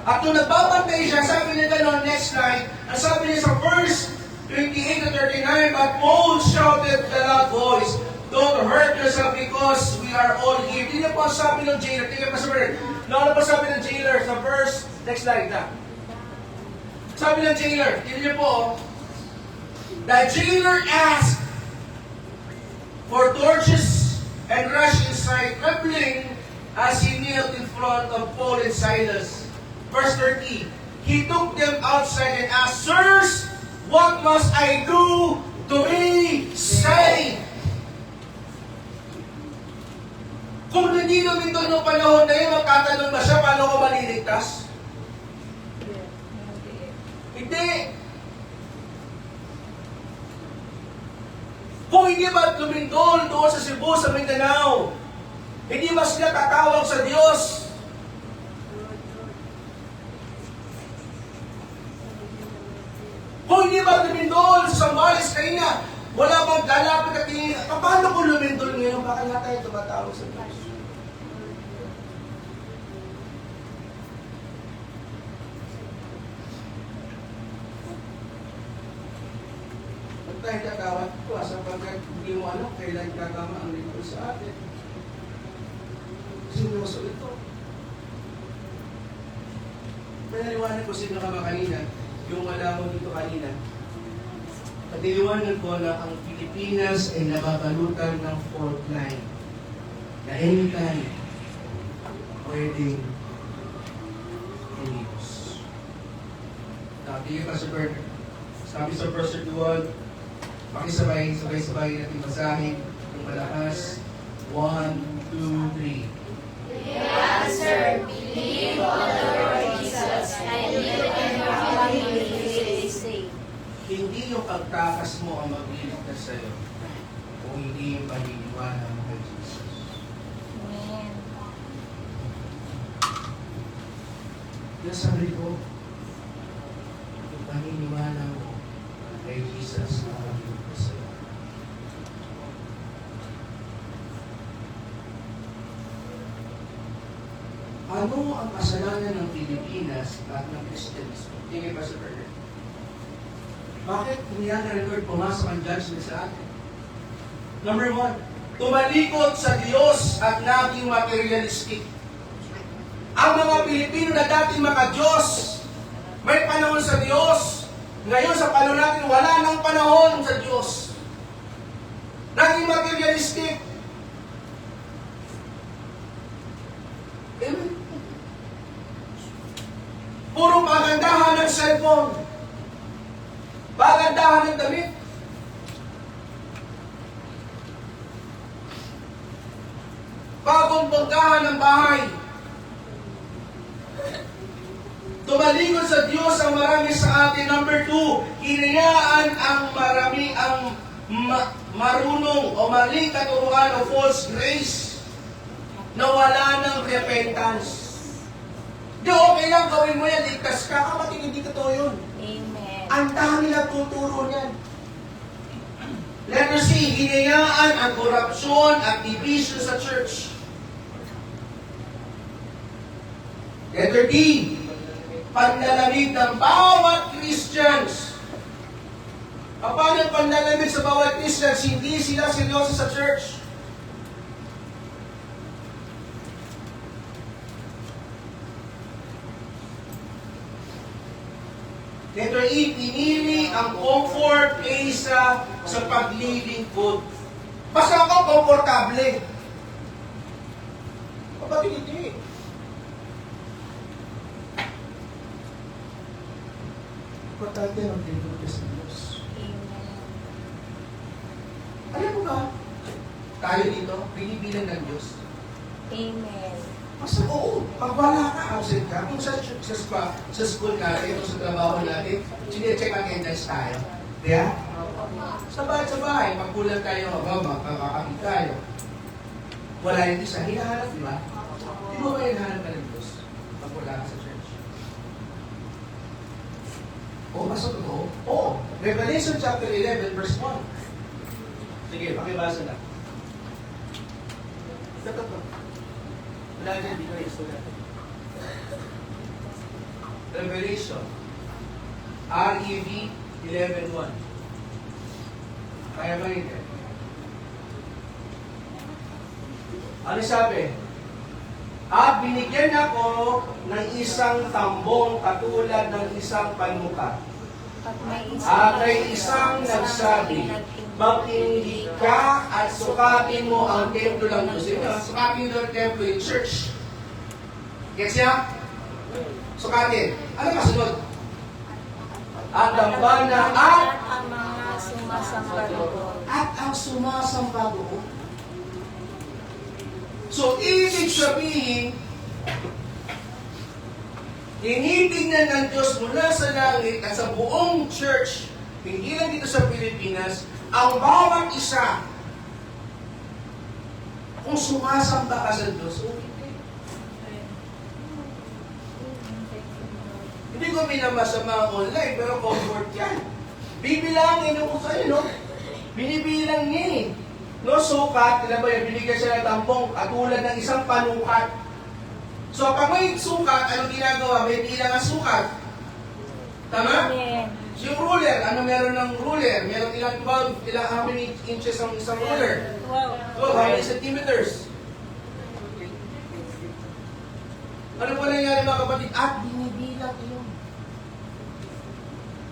At nung nagbabantay siya, sabi niya gano'n, next night, ang sabi niya sa verse 28 to 39, but Paul shouted with a loud voice, don't hurt yourself because we are all here. Hindi na po ang sabi ng jailer. Tingnan pa sa verse. Ano pa sabi ng jailer sa verse, next slide na. Sabi ng jailer, tingnan niyo po, the jailer asked for torches and rushed inside, trembling as he knelt in front of Paul and Silas. Verse 30, he took them outside and asked, sirs, what must I do to be saved? Kung hindi namin doon ng panahon na yun, magtatanong ba siya, paano ko maliligtas? Hindi. Kung hindi ba lumindol doon sa Cebu, sa Mindanao, hindi ba sila tatawag sa Diyos? Kung hindi ba lumindol sa Sambales, kanina, wala bang lalapit at tingin, paano kung lumindol ngayon? Baka nga tayo tumatawag sa Diyos. Huwag tayo tatawag ito, sapagkat hindi mo alam kailan kakama ang lingkod sa atin. Sinuso ito. Pinaliwanag ko sino ka ba kanina? Yung wala mo dito kanina. Patiliwanag ko na ang Pilipinas ay nababalutan ng fault line. Na anytime, pwedeng umibos. Sabi pa sa Bernard. Sabi sa verse 31, pakisabay, sabay-sabay natin basahin ng malakas. 1, 2, 3. The answer, believe on the Lord Jesus, and you and your family will be saved. Hindi yung pagtakas mo ang magliligtas sa'yo, kung hindi yung paniniwala mo kay Jesus. Amen. Kaya sabi ko, yung paniniwala mo kay Jesus ang magliligtas sa'yo. Ano ang kasalanan ng Pilipinas at ng Christians? Tingin ba sa Bernard? Bakit niyan record pumasok ang judgment sa atin? Number 1, tumalikod sa Diyos at naging materialistic. Ang mga Pilipino na dating maka-Diyos, may panahon sa Diyos. Ngayon sa panahon natin, wala nang panahon sa Diyos. Naging materialistic. Amen. Puro pagandahan ng cellphone. Pagandahan ng damit. Bagong banggahan ng bahay. Tumalikod sa Diyos ang marami sa atin. Number 2, hinayaan ang marami ang marunong o maling katuruan o false grace na wala ng repentance. Di okay lang gawin mo yan, ligtas ka. Kapatid, hindi totoo yun. Amen. Ang dami nagtuturo niyan. Letter C, hinayaan ang korupsyon at division sa church. Letter D, panlalamig ng bawat Christians. Paano ang panlalamig sa bawat Christians? Hindi sila seryoso sa church. Letter E, pinili ang comfort kaysa sa paglilingkod. Basta ako komportable. Kapatid, hindi. Importante ang tinutulog sa Diyos. Alam mo ba, tayo dito, binibilang ng Diyos. Amen. Basta oo, pag wala ka, absent ka, kung sa school natin, o sa trabaho natin, sine-check attendance tayo. Kaya, sa bahay, pag kulang tayo, makakakapit tayo. Wala yung isa, hinahanap, di ba? Di mo ba hinahanap ka ng Diyos pag wala ka sa church? Oo, basta totoo? Oo. Revelation chapter 11, verse 1. Sige, pakibasa na. Ito. Wala dyan, di ko isulat. Revelation. REV 11.1. Kaya ba hindi? Ano sabi? At binigyan ako ng isang tambong katulad ng isang panukat. At may isang nagsabi, magtindi ka at sukatin mo ang templo ng Diyos. Sukatin mo ang templo yung church. Gets niya? Sukatin. Ano kasunod? At dambana at ang mga sumasamba doon. at ang sumasamba doon. So, ibig sabihin, tinitingnan ng Diyos mula sa langit at sa buong church, hindi lang dito sa Pilipinas, ang bawat isa, kung sumasamba ka sa Diyos, hindi ko minamasama online, pero comfort yan. Bibilangin yung sa'yo, no? Binibilang niya eh. No, sukat, ilan ba yun? Binigyan siya ng tampong katulad ng isang panukat. So, pag may sukat, anong ginagawa? May bilang ang sukat. Tama? Amen. Yung ruler, ano meron ng ruler? Meron ilang 12, ilang how many inches ang isang ruler? Wow. Oh, how many centimeters? Ano po nangyari mga kapatid? At binibilang yun.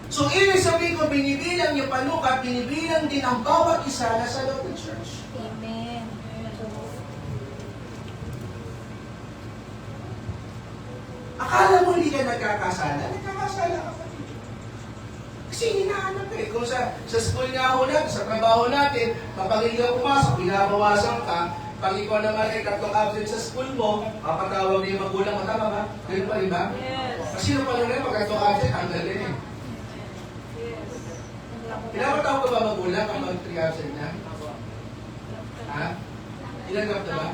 So, ibig sabihin ko, binibilang yung panukat, binibilang din ang bawat isa na sa loob ng church. Amen. Akala mo hindi ka nagkakasala? Nagkakasala ka pa din. Kasi hinahanap ka eh. Kung sa school nga ho natin, sa trabaho natin, kapag hindi ka pumasok, binabawasan ka, pag ikaw naman ay tatlong absent sa school mo, kapatawag niyo yung magulang mo, tama ba? Ganun pa rin ba? Yes. Kasi yung pala na pag tatlong absent, hanggang rin eh. Pinapatawag ka ba magulang kapag 3 absent na? Ha? Ilanggap na ba?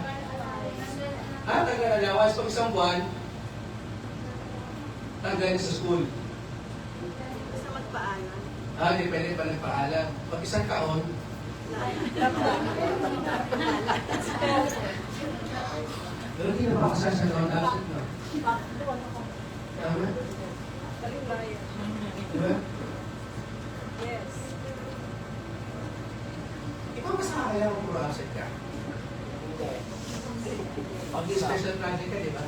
Ha? Tanggal allowance pag isang buwan, tanggal sa school. Basta magpaalam. Depende pa nagpaalam. Pag isang taon, pero hindi na makasasa ng absent, no? Tama? Diba? Yes. Ikaw mas nakakaya kung puro absent ka. Pag special project ka, di ba?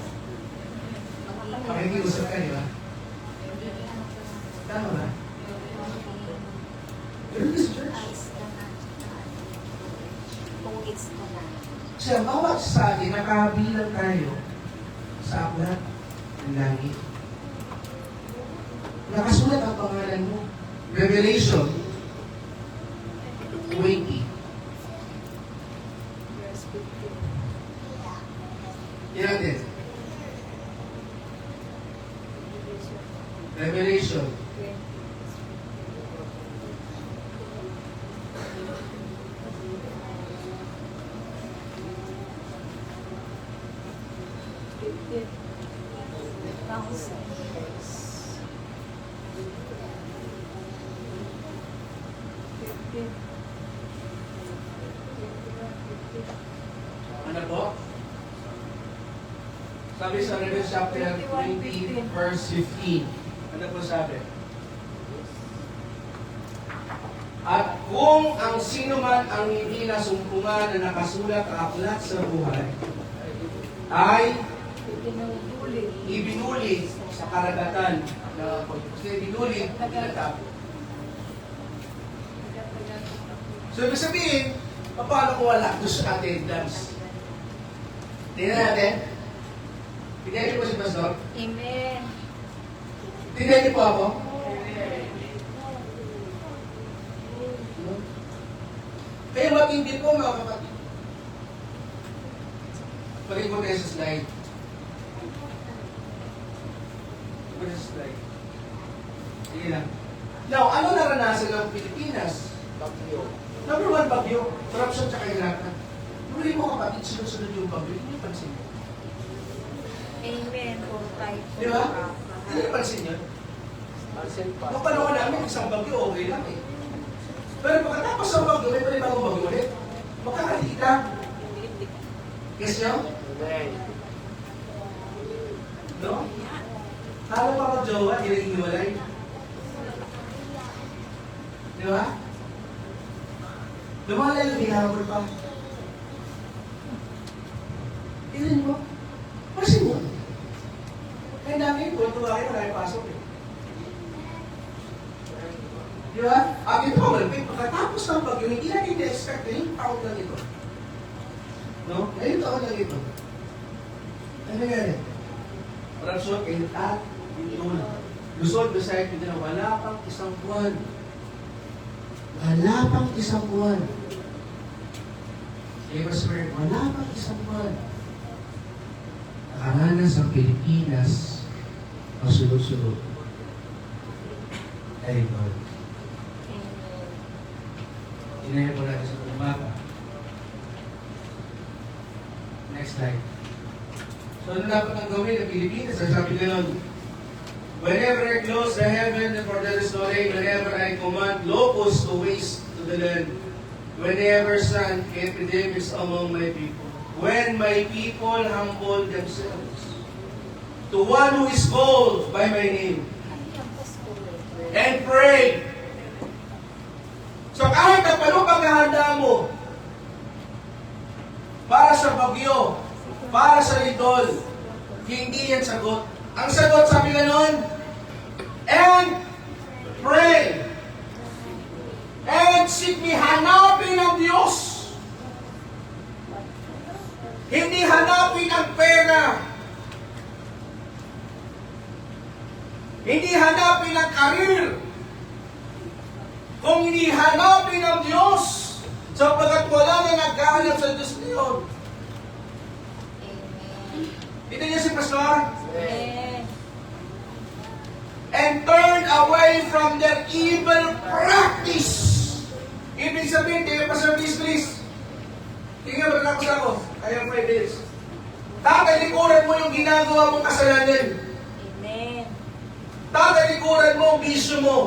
Pakikiusap ka, di ba? Tama ba? Pero this church, siya, bawat sa atin, nakabilang tayo sa aklat ng langit. Nakasulat ang pangalan mo. Revelation 20. Yan natin. Revelation. Ano po? Sabi sa Revelation chapter 20, verse 15. Ano po sabi? At kung ang sino man ang hindi nasumpungan na nakasulat ang aklat sa buhay, ay ibinuli sa karagatan na ibinuli, pinatapon. So, ibig sabihin, paano kung wala doon sa attendance? Tingnan natin. Tingnan niyo po si Pastor. Amen. Tingnan niyo po ako. Kaya matindi po mga kapatid. Balik mo tayo sa slide. Balik sa slide. Sige lang. Now, ano naranasan ng Pilipinas? Bagyo. Number one, bagyo. Corruption tsaka hirapan. Muli mo kapatid, sunod-sunod yung bagyo. Hindi pansin mo. Amen. Po tayo. Di ba? Hindi pansin yun. Nung panahon namin, isang bagyo, okay lang eh. Pero pagkatapos ng bagyo, may panibagong bagyo ulit. Magkakaliita. Guess nyo? No? Kala pa mag-jowa, hindi naging hiwalay. Di ba? Lumalay yung hinahabol pa. Tignan mo. Pansin mo. Kaya dami, tuwa kayo, marami pasok eh. Di ba? At ito, malapit, pagkatapos ng bagyo, hindi natin na-expect na yung taon lang ito. No? Ngayong taon lang ito. Ano nangyari? Corruption, at yun. Luzon, Visayas, Mindanao, wala pang isang buwan. Wala pang isang buwan. Pastor, wala pang isang buwan. Nakaranas ang Pilipinas pasunod-sunod. Ay, God. Tinayin po natin sa pagmaka. Next slide. So, ano dapat ang gawin ng Pilipinas? Sabi ganon, whenever I close the heaven for the restoring, whenever I command locusts to waste to the land, whenever sun epidemics among my people, when my people humble themselves to one who is called by my name, and pray. So kahit ang paano paghahanda mo para sa bagyo, para sa lidol, hindi yan sagot. Ang sagot, sabi ganon, and pray. And seek me, hanapin ang Diyos. Hindi hanapin ang pera. Hindi hanapin ang karir. Kung hindi hanapin ang Diyos, sapagkat wala na naghahanap sa Diyos ngayon. Ito niya si Pastor. Amen. And turn away from their evil practice. Ibig sabihin, kaya Pastor, please. Tingnan mo, tapos ako. I have 5 minutes. Tatalikuran mo yung ginagawa mong kasalanan. Amen. Tatalikuran mo ang bisyo mo.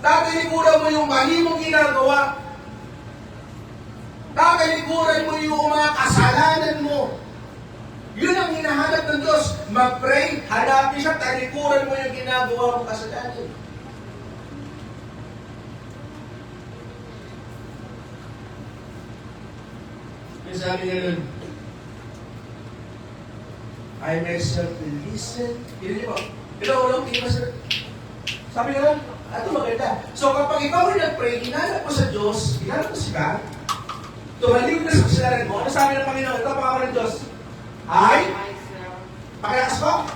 Tatalikuran mo yung mali mong ginagawa. Tatalikuran mo yung mga kasalanan mo. Yun ang hinahanap ng Diyos. Mag-pray, hanapin siya, talikuran mo yung ginagawa mong kasalanan. Yung sabi nga nun, I myself will listen. Hindi niyo po. Pero sabi nga nun, ito maganda. So kapag ikaw ay nag-pray, hinanap mo sa Diyos, hinanap mo si God, tumaliw na sa kasalanan mo. Ano sabi ng Panginoon? Ito pa ako ng Diyos. I, pakilakas ko.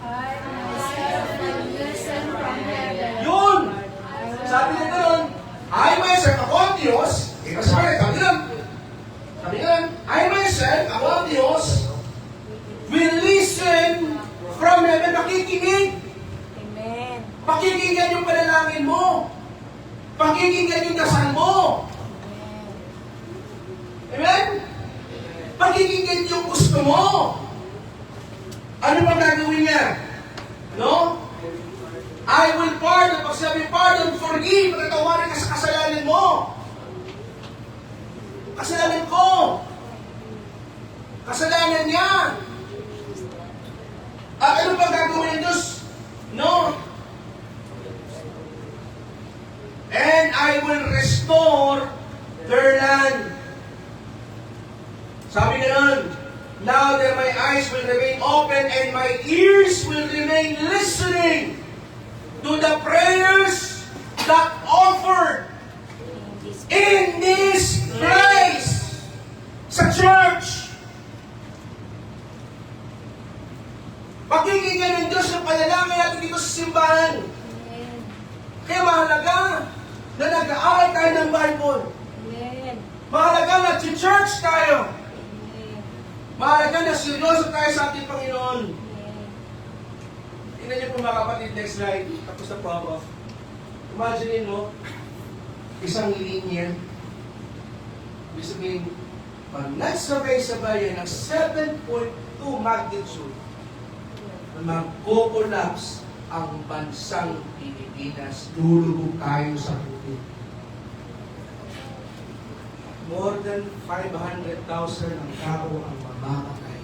I myself will listen from heaven. Yun! Sabi niya gano'n, I myself, ako ang Diyos. Ikaw sabi nga, I myself, ako ang Diyos, will listen from heaven. Pakikinig. Amen. Pakikinggan yung panalangin mo. Pakikinggan yung dasal mo. Amen? Pakikinggan yung gusto mo. Ano bang gagawin niya? No? I will pardon. Pag sabi pardon, forgive. Natatawarin ka sa kasalanan mo. Kasalanan ko. Kasalanan niya. At ano bang gagawin ng Diyos? No? And I will restore their land. Sabi na nun, now that my eyes will remain open and my ears will remain listening to the prayers that offered in this place. Sa church, simbahan. Kaya mahalaga na nag-aaral tayo ng Bible. Mahalaga na church tayo. Mahalaga na seryoso tayo sa ating Panginoon. Tingnan niyo po mga kapatid, next slide. Tapos na po ako. Imagine mo, isang linya. Ibig sabihin, pag nagsabay-sabay yan ng 7.2 magnitude, mag-collapse ang bansang Pilipinas, lulubog tayo sa puti. More than 500,000 ang tao ang mamamatay.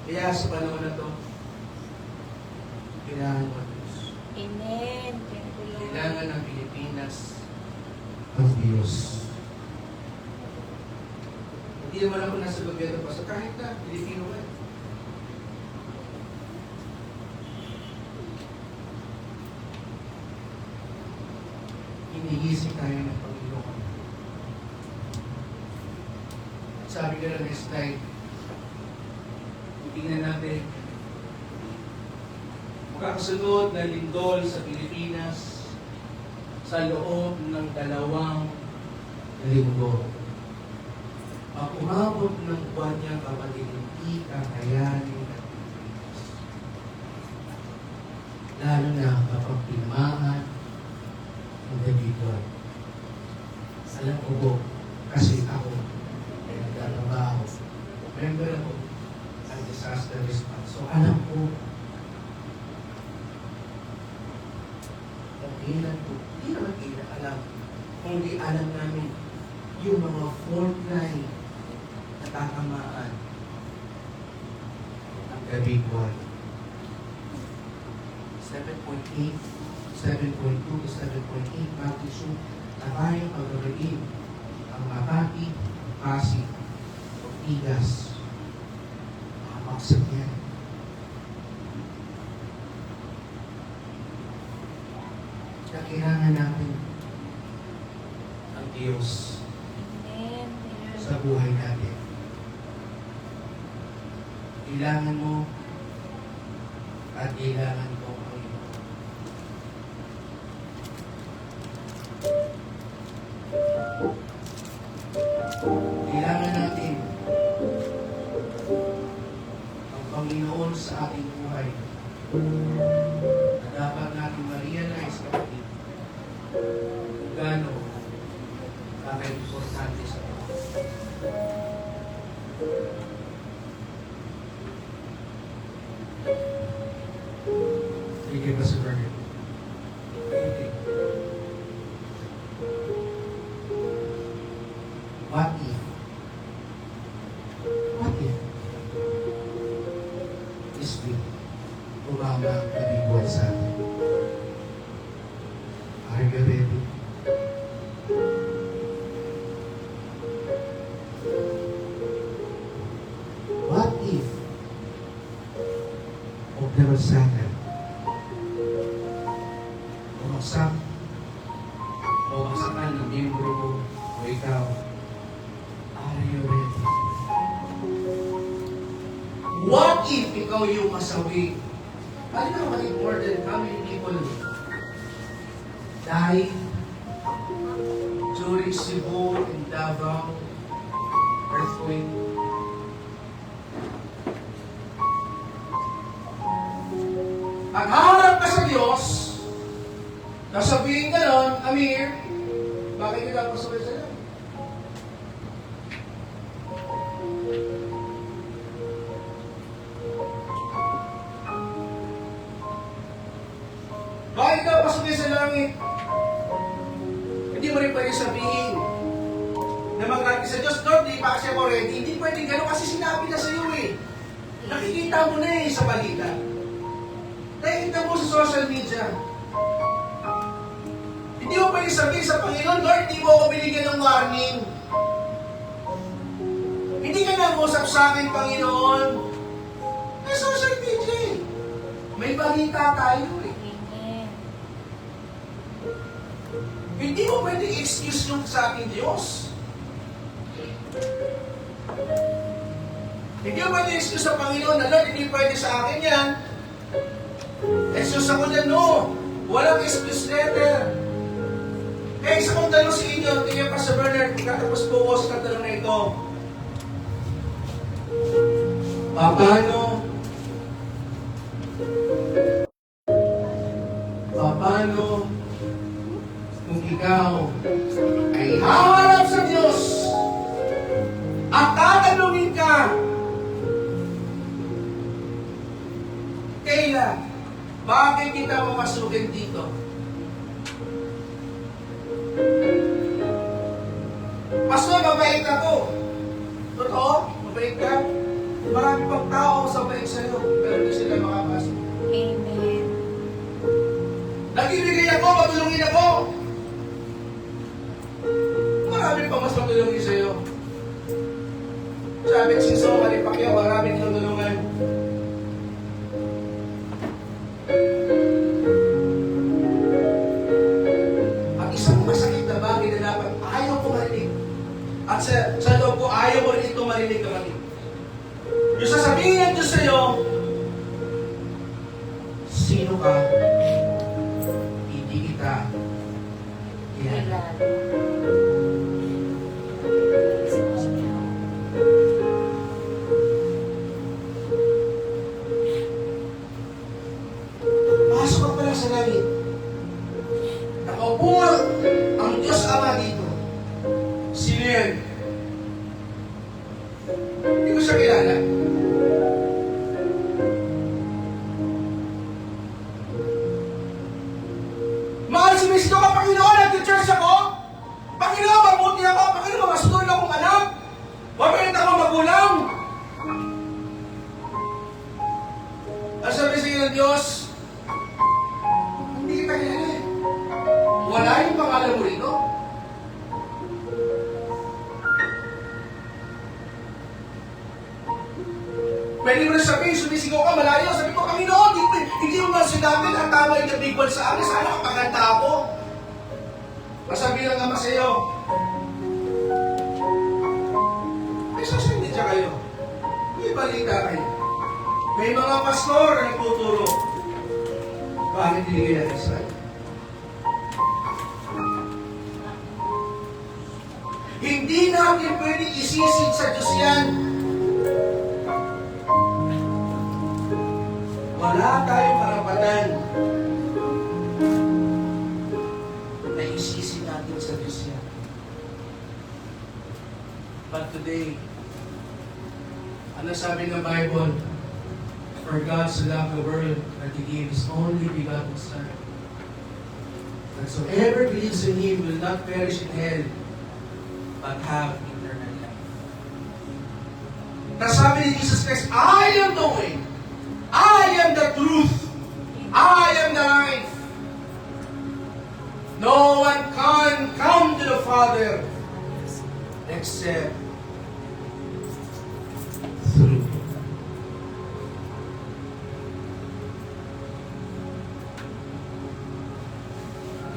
Kaya sa panahon na to, kailangan mo ang Diyos. Amen. Kailangan ng Pilipinas ang Diyos. Hindi naman ako nasa gobyerno pa. So kahit na, Pilipino ka. Iniisip tayo ng Panginoon. Sabi ka na next slide, tingnan natin, makakasunod na lindol sa Pilipinas sa loob ng 2 linggo. Pag umabot ng buwan niya, kapatid, hindi kakayanin ng Pilipinas. Lalo na kapag pinamahan ng individual. Alam ko po, kasi ako ay nagtatrabaho. Member ako ang disaster response. So alam ko, kailan po, hindi naman kailan alam, kundi alam namin yung mga fault line na tatamaan ng gabi buwan. 7.8, 7.2 to 7.8 magnitude na kayang pagbabain ang Makati, Pasig, Ortigas, mga maksat yan. Kaya kailangan natin ang Diyos sa buhay natin. Kailangan mo at kailangan ko ang Panginoon. Kailangan natin ang Panginoon sa ating buhay. Na dapat natin ma-realize, kapatid, kung gaano kaka-importante sa Panginoon. Sige ba sa Bernard? What if? What if? This week, umama ang nabigwan sa atin. Are you ready? What if October 2nd, bumagsakan ng miyembro mo o ikaw, are you ready? What if ikaw yung masawi? Ano na what if more than how many people died during Cebu and Davao earthquake? Pag haharap ka sa Diyos, sasabihin ka nun, Amir, bakit kita pasaway sa iyo? Bakit ka pasaway sa langit? Hindi mo rin pwede sabihin na mag-ranti sa Diyos, Lord, di pa kasi ako ready. Hindi pwede gano'n kasi sinabi na sa iyo eh. Nakikita mo na eh sa balita. Nakikita mo sa social media. Hindi mo pwede sabihin sa Panginoon, Lord, di mo ako binigyan ng warning. Hindi ka nag-usap sa akin, Panginoon. May social media eh. May balita tayo eh. Hindi mo pwede excuse yung sa ating Diyos. Hindi mo pwede excuse sa Panginoon na, Lord, hindi pwede sa akin yan. Excuse ako dyan, no. Walang excuse letter. Kaya isa kong tanong sa inyo, tingnan pa sa Bernard, katapos po ko sa tanong na ito. Paano kung ikaw ay Haharap sa Diyos at tatanungin ka, Kayla, bakit kita mamasukin dito? Pastor, mabait ako. Totoo? Mabait ka? Marami pang tao sa bait sa'yo, pero hindi sila makapasok. Amen. Nagbibigay ako, matulungin ako. Marami pang mas matulungin sa'yo. Sabi si Soma ni Pacquiao, maraming tinutulungan. At isang masakit na bagay na dapat ayaw ko marinig. At sa loob ko, ayaw ko rin ito marinig na marinig. Yung sasabihin ng Diyos sa'yo, sino ka? Hindi kita kilala. Pasok ka pala sa langit. Nakaupo ang Diyos Ama dito. Sino yan? Hindi ko siya kilala. Mahal si Kristo ka, Panginoon, nag-church ako. Panginoon, mabuti ako. Panginoon, masutunod akong anak. Mabait ako magulang. Ang sabi sa iyo ng Diyos, hindi kita kilala eh. Wala yung pangalan mo rito. Pwede mo na sabihin, sumisigaw ka, malayo. Sabi ko, Panginoon, hindi mo na sinabi ang tama yung nabigwal sa akin. Sana kapaganda ako. Masabi lang naman sa iyo. May sasabihin siya kayo. May balita kayo. May mga pastor na nagtuturo. Bakit hindi kayo natin? Hindi natin pwede isisid sa Diyos yan. Wala tayong karapatan na isisi natin sa Diyos yan. But today, ano sabi ng Bible? For God so loved the world that He gave His only begotten Son, that whoever believes in Him will not perish in hell, but have eternal life. Tapos sabi ni Jesus Christ, I am the way, I am the truth, I am the life. No one can come to the Father except through Him.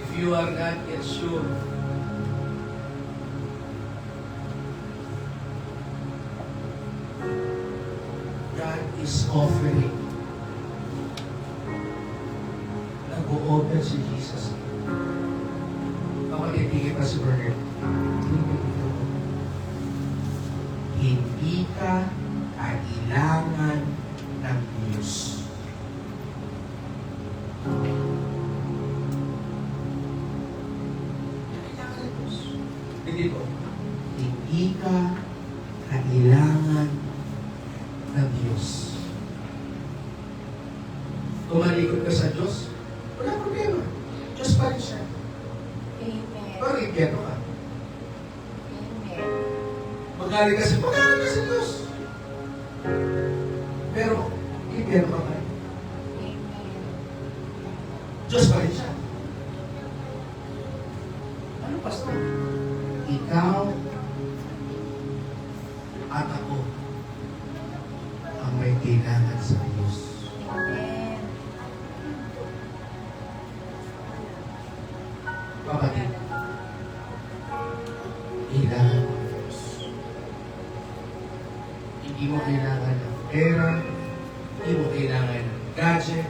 If you are not yet sure, God is offering. Nag-o-open si Jesus. Kapag hindi kita si Bernard, hindi ka kailangan ng Diyos. Kailangan ng Diyos. Hindi po. Hindi ka kailangan ng Diyos. Kung malikot ka sa Diyos, wala problema. Diyos pa rin siya. Amen. Pero impyerno ka. Amen. Magaling ka sa Diyos. Pero, impyerno ka pa rin. Amen. Diyos pa rin siya. Ano, Pastor? Ikaw at ako ang may kailangan sa Diyos. Amen. Kapatid, kailangan mo ng Diyos. Hindi Hindi mo kailangan ng pera, hindi mo kailangan ng gadget.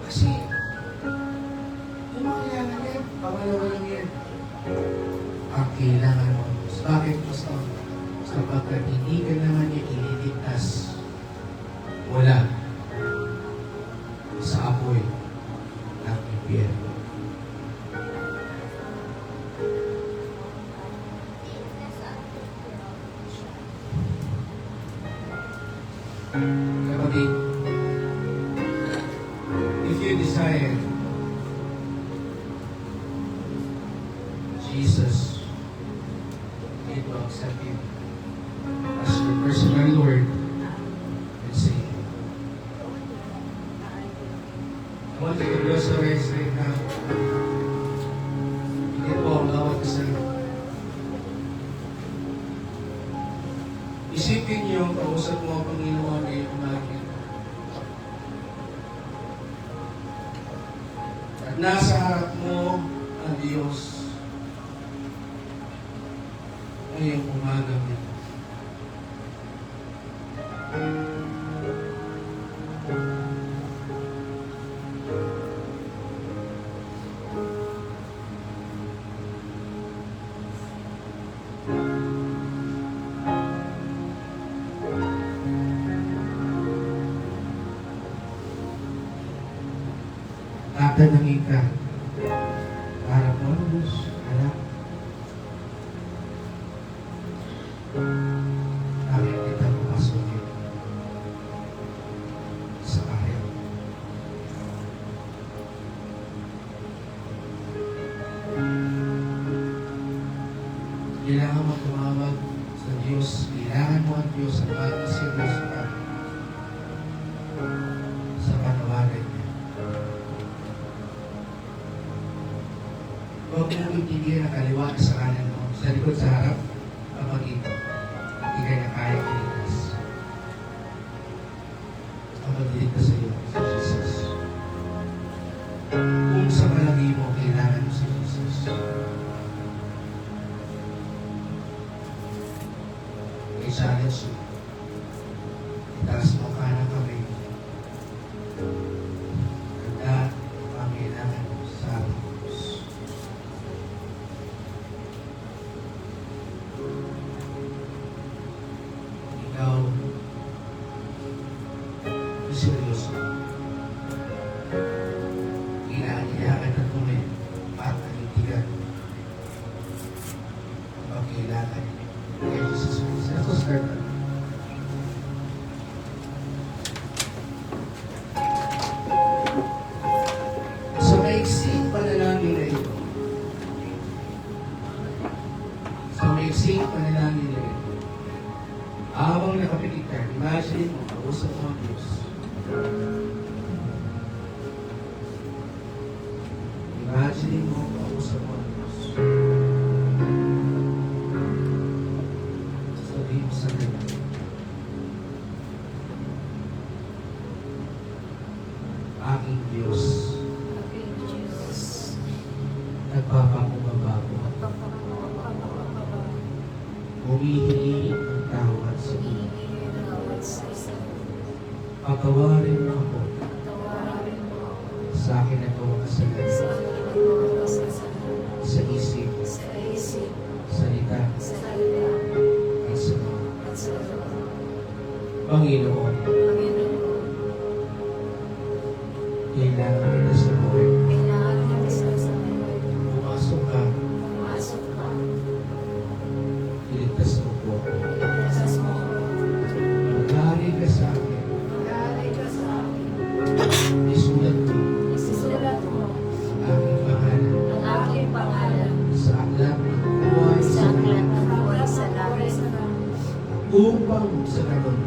Kasi, hindi mo kailangan yan. Pangalawa lang yan. Ang kailangan mo. Bakit gusto? Sapagkat hindi ka naman niya ililigtas. Wala sa apoy ng impyerno. Kapatid, if you desire Jesus need to accept you as your personal Lord and Savior. I want you to close your eyes right now. Hindi po ang bawat isa. Isipin niyo, kausap mo ang Panginoon ngayong umaga. At nasa harap mo ang Diyos ngayong umaga mo. Tatanungin ka, para mo, Diyos, anak, bakit kita papasukin sa ayaw? Kailangan mo tumawag sa Diyos. Kailangan mo ang Diyos ang mag-isip mo sa panawagan niya. Huwag mo itigil na kaliwa sa kanan mo. Sa likod sa harap, papagito. Hindi ka na kaya iligtas. Ang magliligtas sa iyo, si Jesus. Kung sa palagi mo, kailangan mo si Jesus. I challenge you. Itaas mo ka ng kamay. Handa ang kailangan mo sa ating Diyos. Ikaw, seryoso. Kailangan na tunay at anintigan ang kailangan kay Jesus Christ. Let us start that. Sa maiksing panalangin na ito, habang nakapitig ka, imagine mo, kausap mo ang Diyos. Imagine mo, kausap mo ang Diyos. Sabihin mo sa kanya, aking Diyos, nagpapakubaba ko. Humihingi ng tawad sa iyo. Patawarin mo ako sa akin na itong kasalanan. Sa isip, salita, at sa mga. Panginoon, kailangan kita sa buhay. Pumasok ka, iligtas mo po ako. Mag-aaral ka sa akin. Isulat mo ang aking pangalan sa aklat ng buhay sa langit. Upang sa ganun,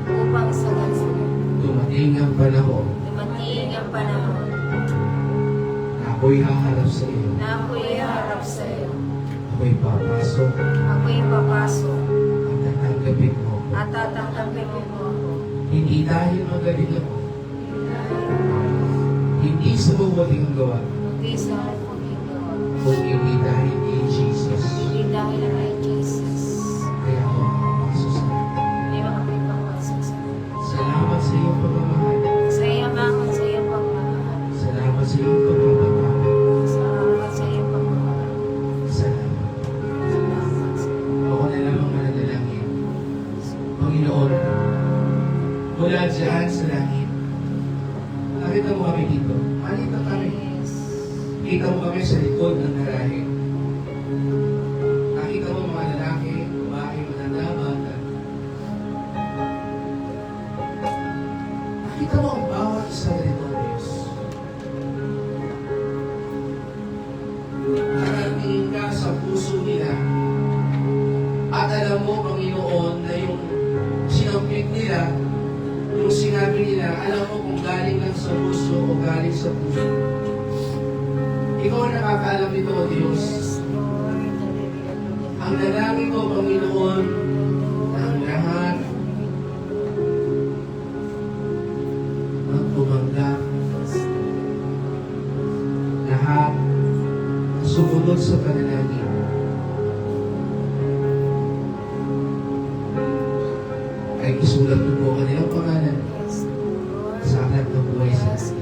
dumating ang panahon na ako'y haharap sa iyo. Ako'y papasok at tatanggapin mo. Hindi dahil magaling ako. Hindi sa mabuting ang gawa. Kung hindi dahil kay Jesus. Kaya ako makapasok sa akin. halika kami. Kita mo kami sa likod ng garahe. Nakita mo mga lalaki, babae, matanda, bata. Nakita mo ang bawat isa rito, Diyos. Narating ka sa puso nila. At alam mo, Panginoon, na yung sinampit nila, yung sinabi nila, alam mo kung galing lang sa puso o galing sa puso. Ikaw ang nakakaalam nito, O Diyos. Ang dalangin ko, Panginoon, na ang lahat magtumanggap, lahat sumunod sa panalangin. Ay isulat mo po ang kanilang pangalan sa aklat ng buhay sa atin.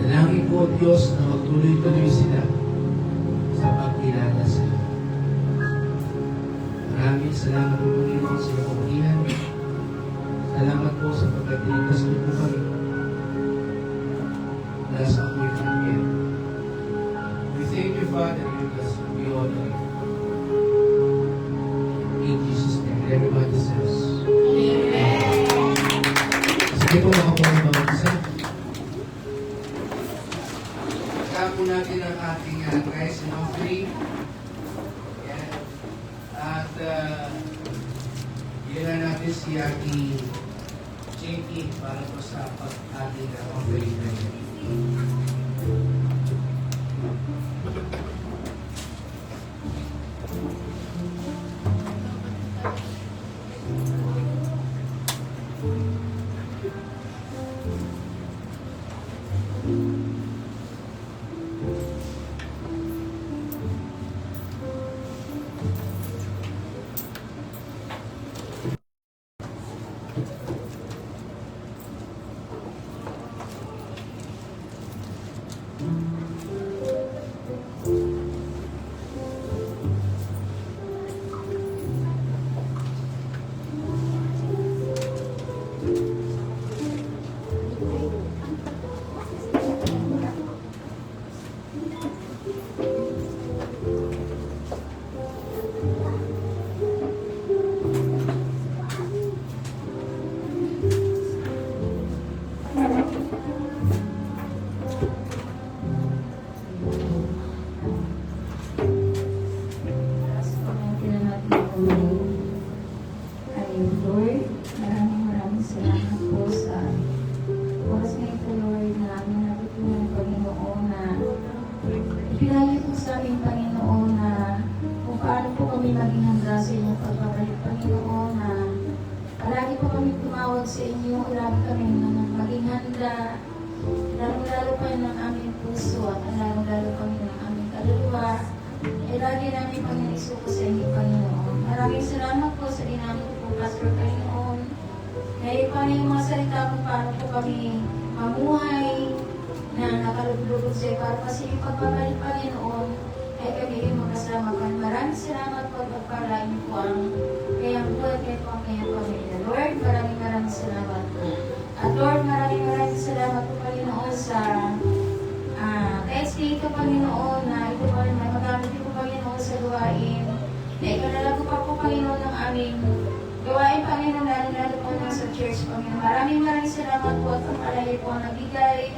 Dalangin po, Diyos, na magtuloy-tuloy sila sa pagkilala sa iyo. Maraming salamat po, Panginoon, sa iyong kapagihan. Salamat po sa pagkatiligtas niyo po kami. Mula sa amoy kanya. We thank you, Father, we bless you, we honor you. In Jesus' name, everybody says, Amen. Sige po, makapo ang bawat isa. Kapo natin ang ating guys and offering. Yan. At ilan natin si ating JP para po sa ating offering na yan. Maraming salamat po sa oras na ito, Lord, na aming natutunan, Panginoon, na ipinahayag po sa amin, Panginoon, na kung paano po kami maging handa sa inyong pagbabalik, Panginoon, na palagi po kami tumawag sa inyo, lagi kami maging handa, lalo-lalo pa ng aming puso at lalo-lalo kami ng aming kaluluwa, ay lagi namin Panginoon sa inyo, Panginoon. Maraming salamat po sa ginamit po, Pastor, Panginoon. Ngayon pa yung mga salita kung paano po kami mamuhay na nakalugulog sa iyo para kasi yung pagbabalik, Panginoon, ay kami yung magkasama pa. Maraming salamat po at pagpalain niyo po ang kayang buhay kayo po ang kayang pamilya. Lord, maraming salamat po. At Lord, maraming salamat po, Panginoon, sa kahit dito, Panginoon, na ito pa rin magamit po, Panginoon, sa luwain. Na ikalala ko pa po, Panginoon, ng aming gawain, Panginoon, lalo-lalo po na sa church, Panginoon. Maraming salamat po at pagpalay po ang nabigay.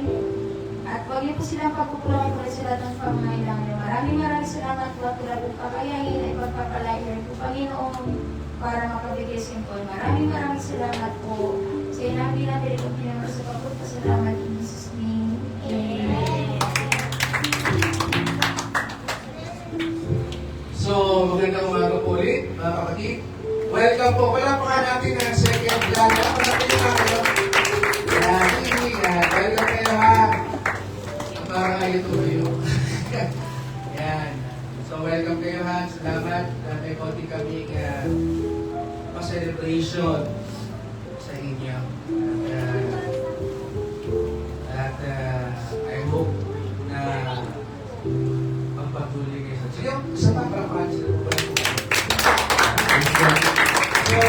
At huwag niyo po silang pagkukulangin po sila ng pangangailangan. Maraming salamat po at wala po kakayahin ay pagpapalayan po, Panginoon, para makabigay sa inyo. Maraming salamat po. Sa inabi natin ito, Panginoon, sa pagpapasalamat in Jesus' name. Amen. So, magandang umaga po ulit, mga kapatid. Welcome po. Wala pa nga natin ang second vlog. Kapatid na kayo. Yan, welcome kayo ha. Parang kayo tuloy. Yan. So, welcome kayo ha. Salamat. May konti kami pa-celebration sa inyo. At I hope na magpatuloy kayo. Sige, sa pakrapan sila po pala. So,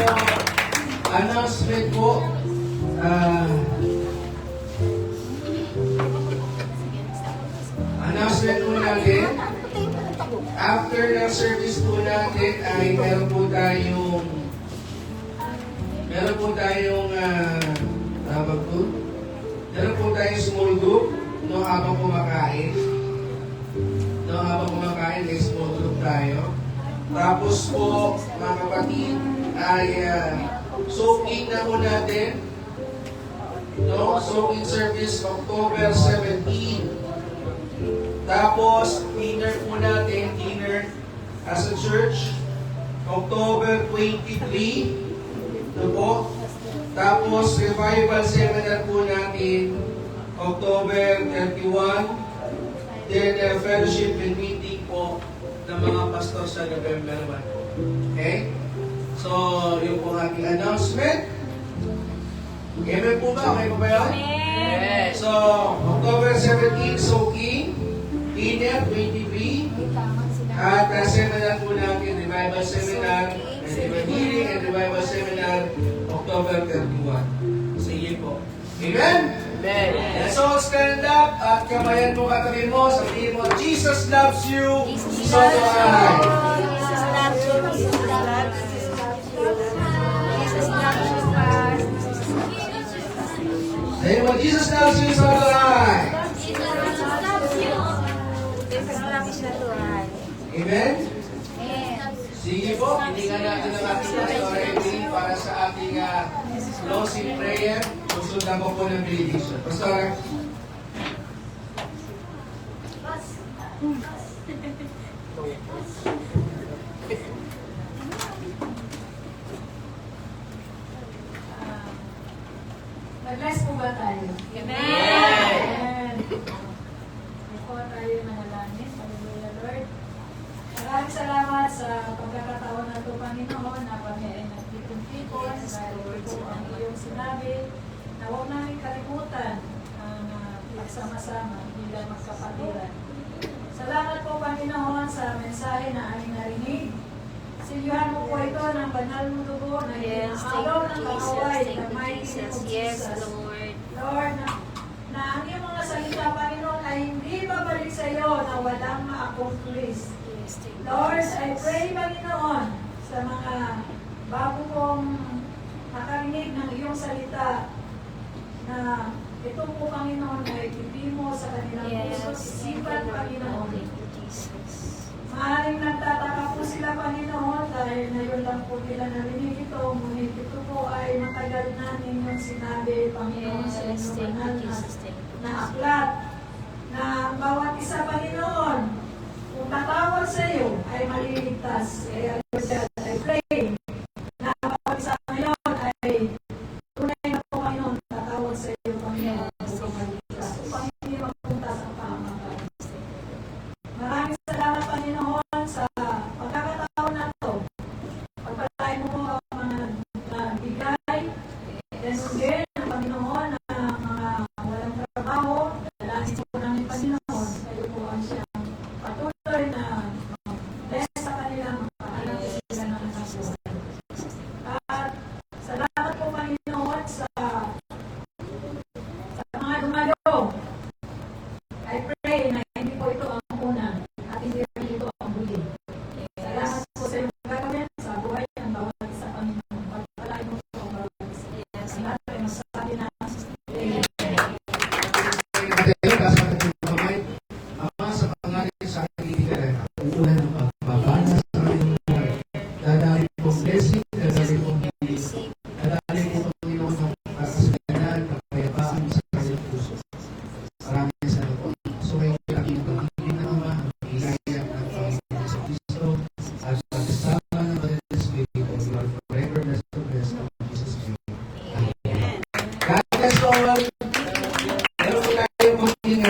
announcement po. after ng service po natin ay meron po tayong tawag po, meron po tayong small group no habang kumakain. No habang kumakain, may small group tayo. Tapos po, mga kapatid, ay soaking na po natin. No? Soaking service October 17. Tapos, dinner po natin, dinner as a church, October 23. No po? Tapos, revival seminar po natin, October 31. Then, fellowship and meeting po ng mga pastor sa November 1. Okay? So, yung po ating announcement. Amen po ba? Okay po ba yun? Amen. So, October 17, soaking, dinner 23, at seminar po natin, revival seminar, and healing and revival seminar, October 31. Sige po. Amen? Amen. Let's all stand up at kamayan mo katabi mo, sabihin mo, Jesus loves you, so do I. Jesus loves you. Jesus loves you. Jesus loves you, God. Sabihin mo, Jesus loves you, so do I. Jesus loves you. Jesus loves you, God. Amen? Amen. Sige po, hiningan natin ang ating Pastor Evelyn para sa ating closing prayer. Susundan ko po ng benediction. Pastor, Mag-bless po ba tayo? Amen. Amen. Ako tayo manalangin. Hallelujah, Lord. Maraming salamat sa pagkakataon na ito, Panginoon, na kami ay nagtipon-tipon dahil ito po ang iyong sinabi na huwag namin kalimutan ang pagsama-sama bilang magkapatiran. Salamat po, Panginoon, sa mensahe na aming narinig. Silyuhan mo po ito ng banal mo dugo na Yes, inaalaw thank ng you, kaaway Jesus. ng Thank you, mighty name Jesus. of Yes, Jesus. Lord. Lord, na ang iyong mga salita, Panginoon, ay hindi babalik sa iyo na walang ma-accomplish. Yes, thank you, Lord, I Jesus. pray, Panginoon, sa mga bago kong nakarinig ng iyong salita, na ito po, Panginoon, ay ibigay mo sa kanilang Yes, puso, thank you, isipan, Lord. Panginoon. Thank you, Jesus. Maaaring nagtataka po sila, Panginoon, dahil ngayon lang po nila narinig ito, ngunit ito po ay matagal na ninyong sinabi, Panginoon, sa Yes, inyong thank banal you, Jesus. Thank you, na Jesus. aklat, na ang bawat isa, Panginoon, kung tatawag sa iyo, ay maliligtas. Kaya, Lord, I pray na ang bawat isa ngayon ay tunay na po, Panginoon, tatawag sa iyo, Panginoon, upang maligtas, upang hindi magpunta sa pamagat. Maraming salamat, Panginoon, sa pagkakataon na ito. Pagpalain mo ang mga bigay. And again, Panginoon, na mga walang trabaho, dalangin po namin, Panginoon, kayo po ang siyang patuloy na bless sa kanila, magpaalam sila ng anak buhay. At salamat po, Panginoon, sa mga dumalo. I pray na hindi po ito ang una at hindi rin ito ang huli. Salamat po sa iyong gagawin sa buhay ng bawat isa, Panginoon. Pagpalain mo po ang bawat isa. Yes, Ang lahat ay masasabi na Amen. Ama, sa pangalan sa aking kaibigan, ang ulan ng pagbabana sa aking buhay. Dadali pong blessing, dadali pong healing. Dadali po, Panginoon, ng kasayanan, kapayapaan sa kanyang puso. Maraming salamat po. So, kayo aking pag-ibig ng Ama, ang higayat ng Panginoon sa Kristo, at pagkasama ng Banal na Espiritu, Lord, forever bless to bless in Jesus' name. Amen. God bless you all. Meron po tayong magiging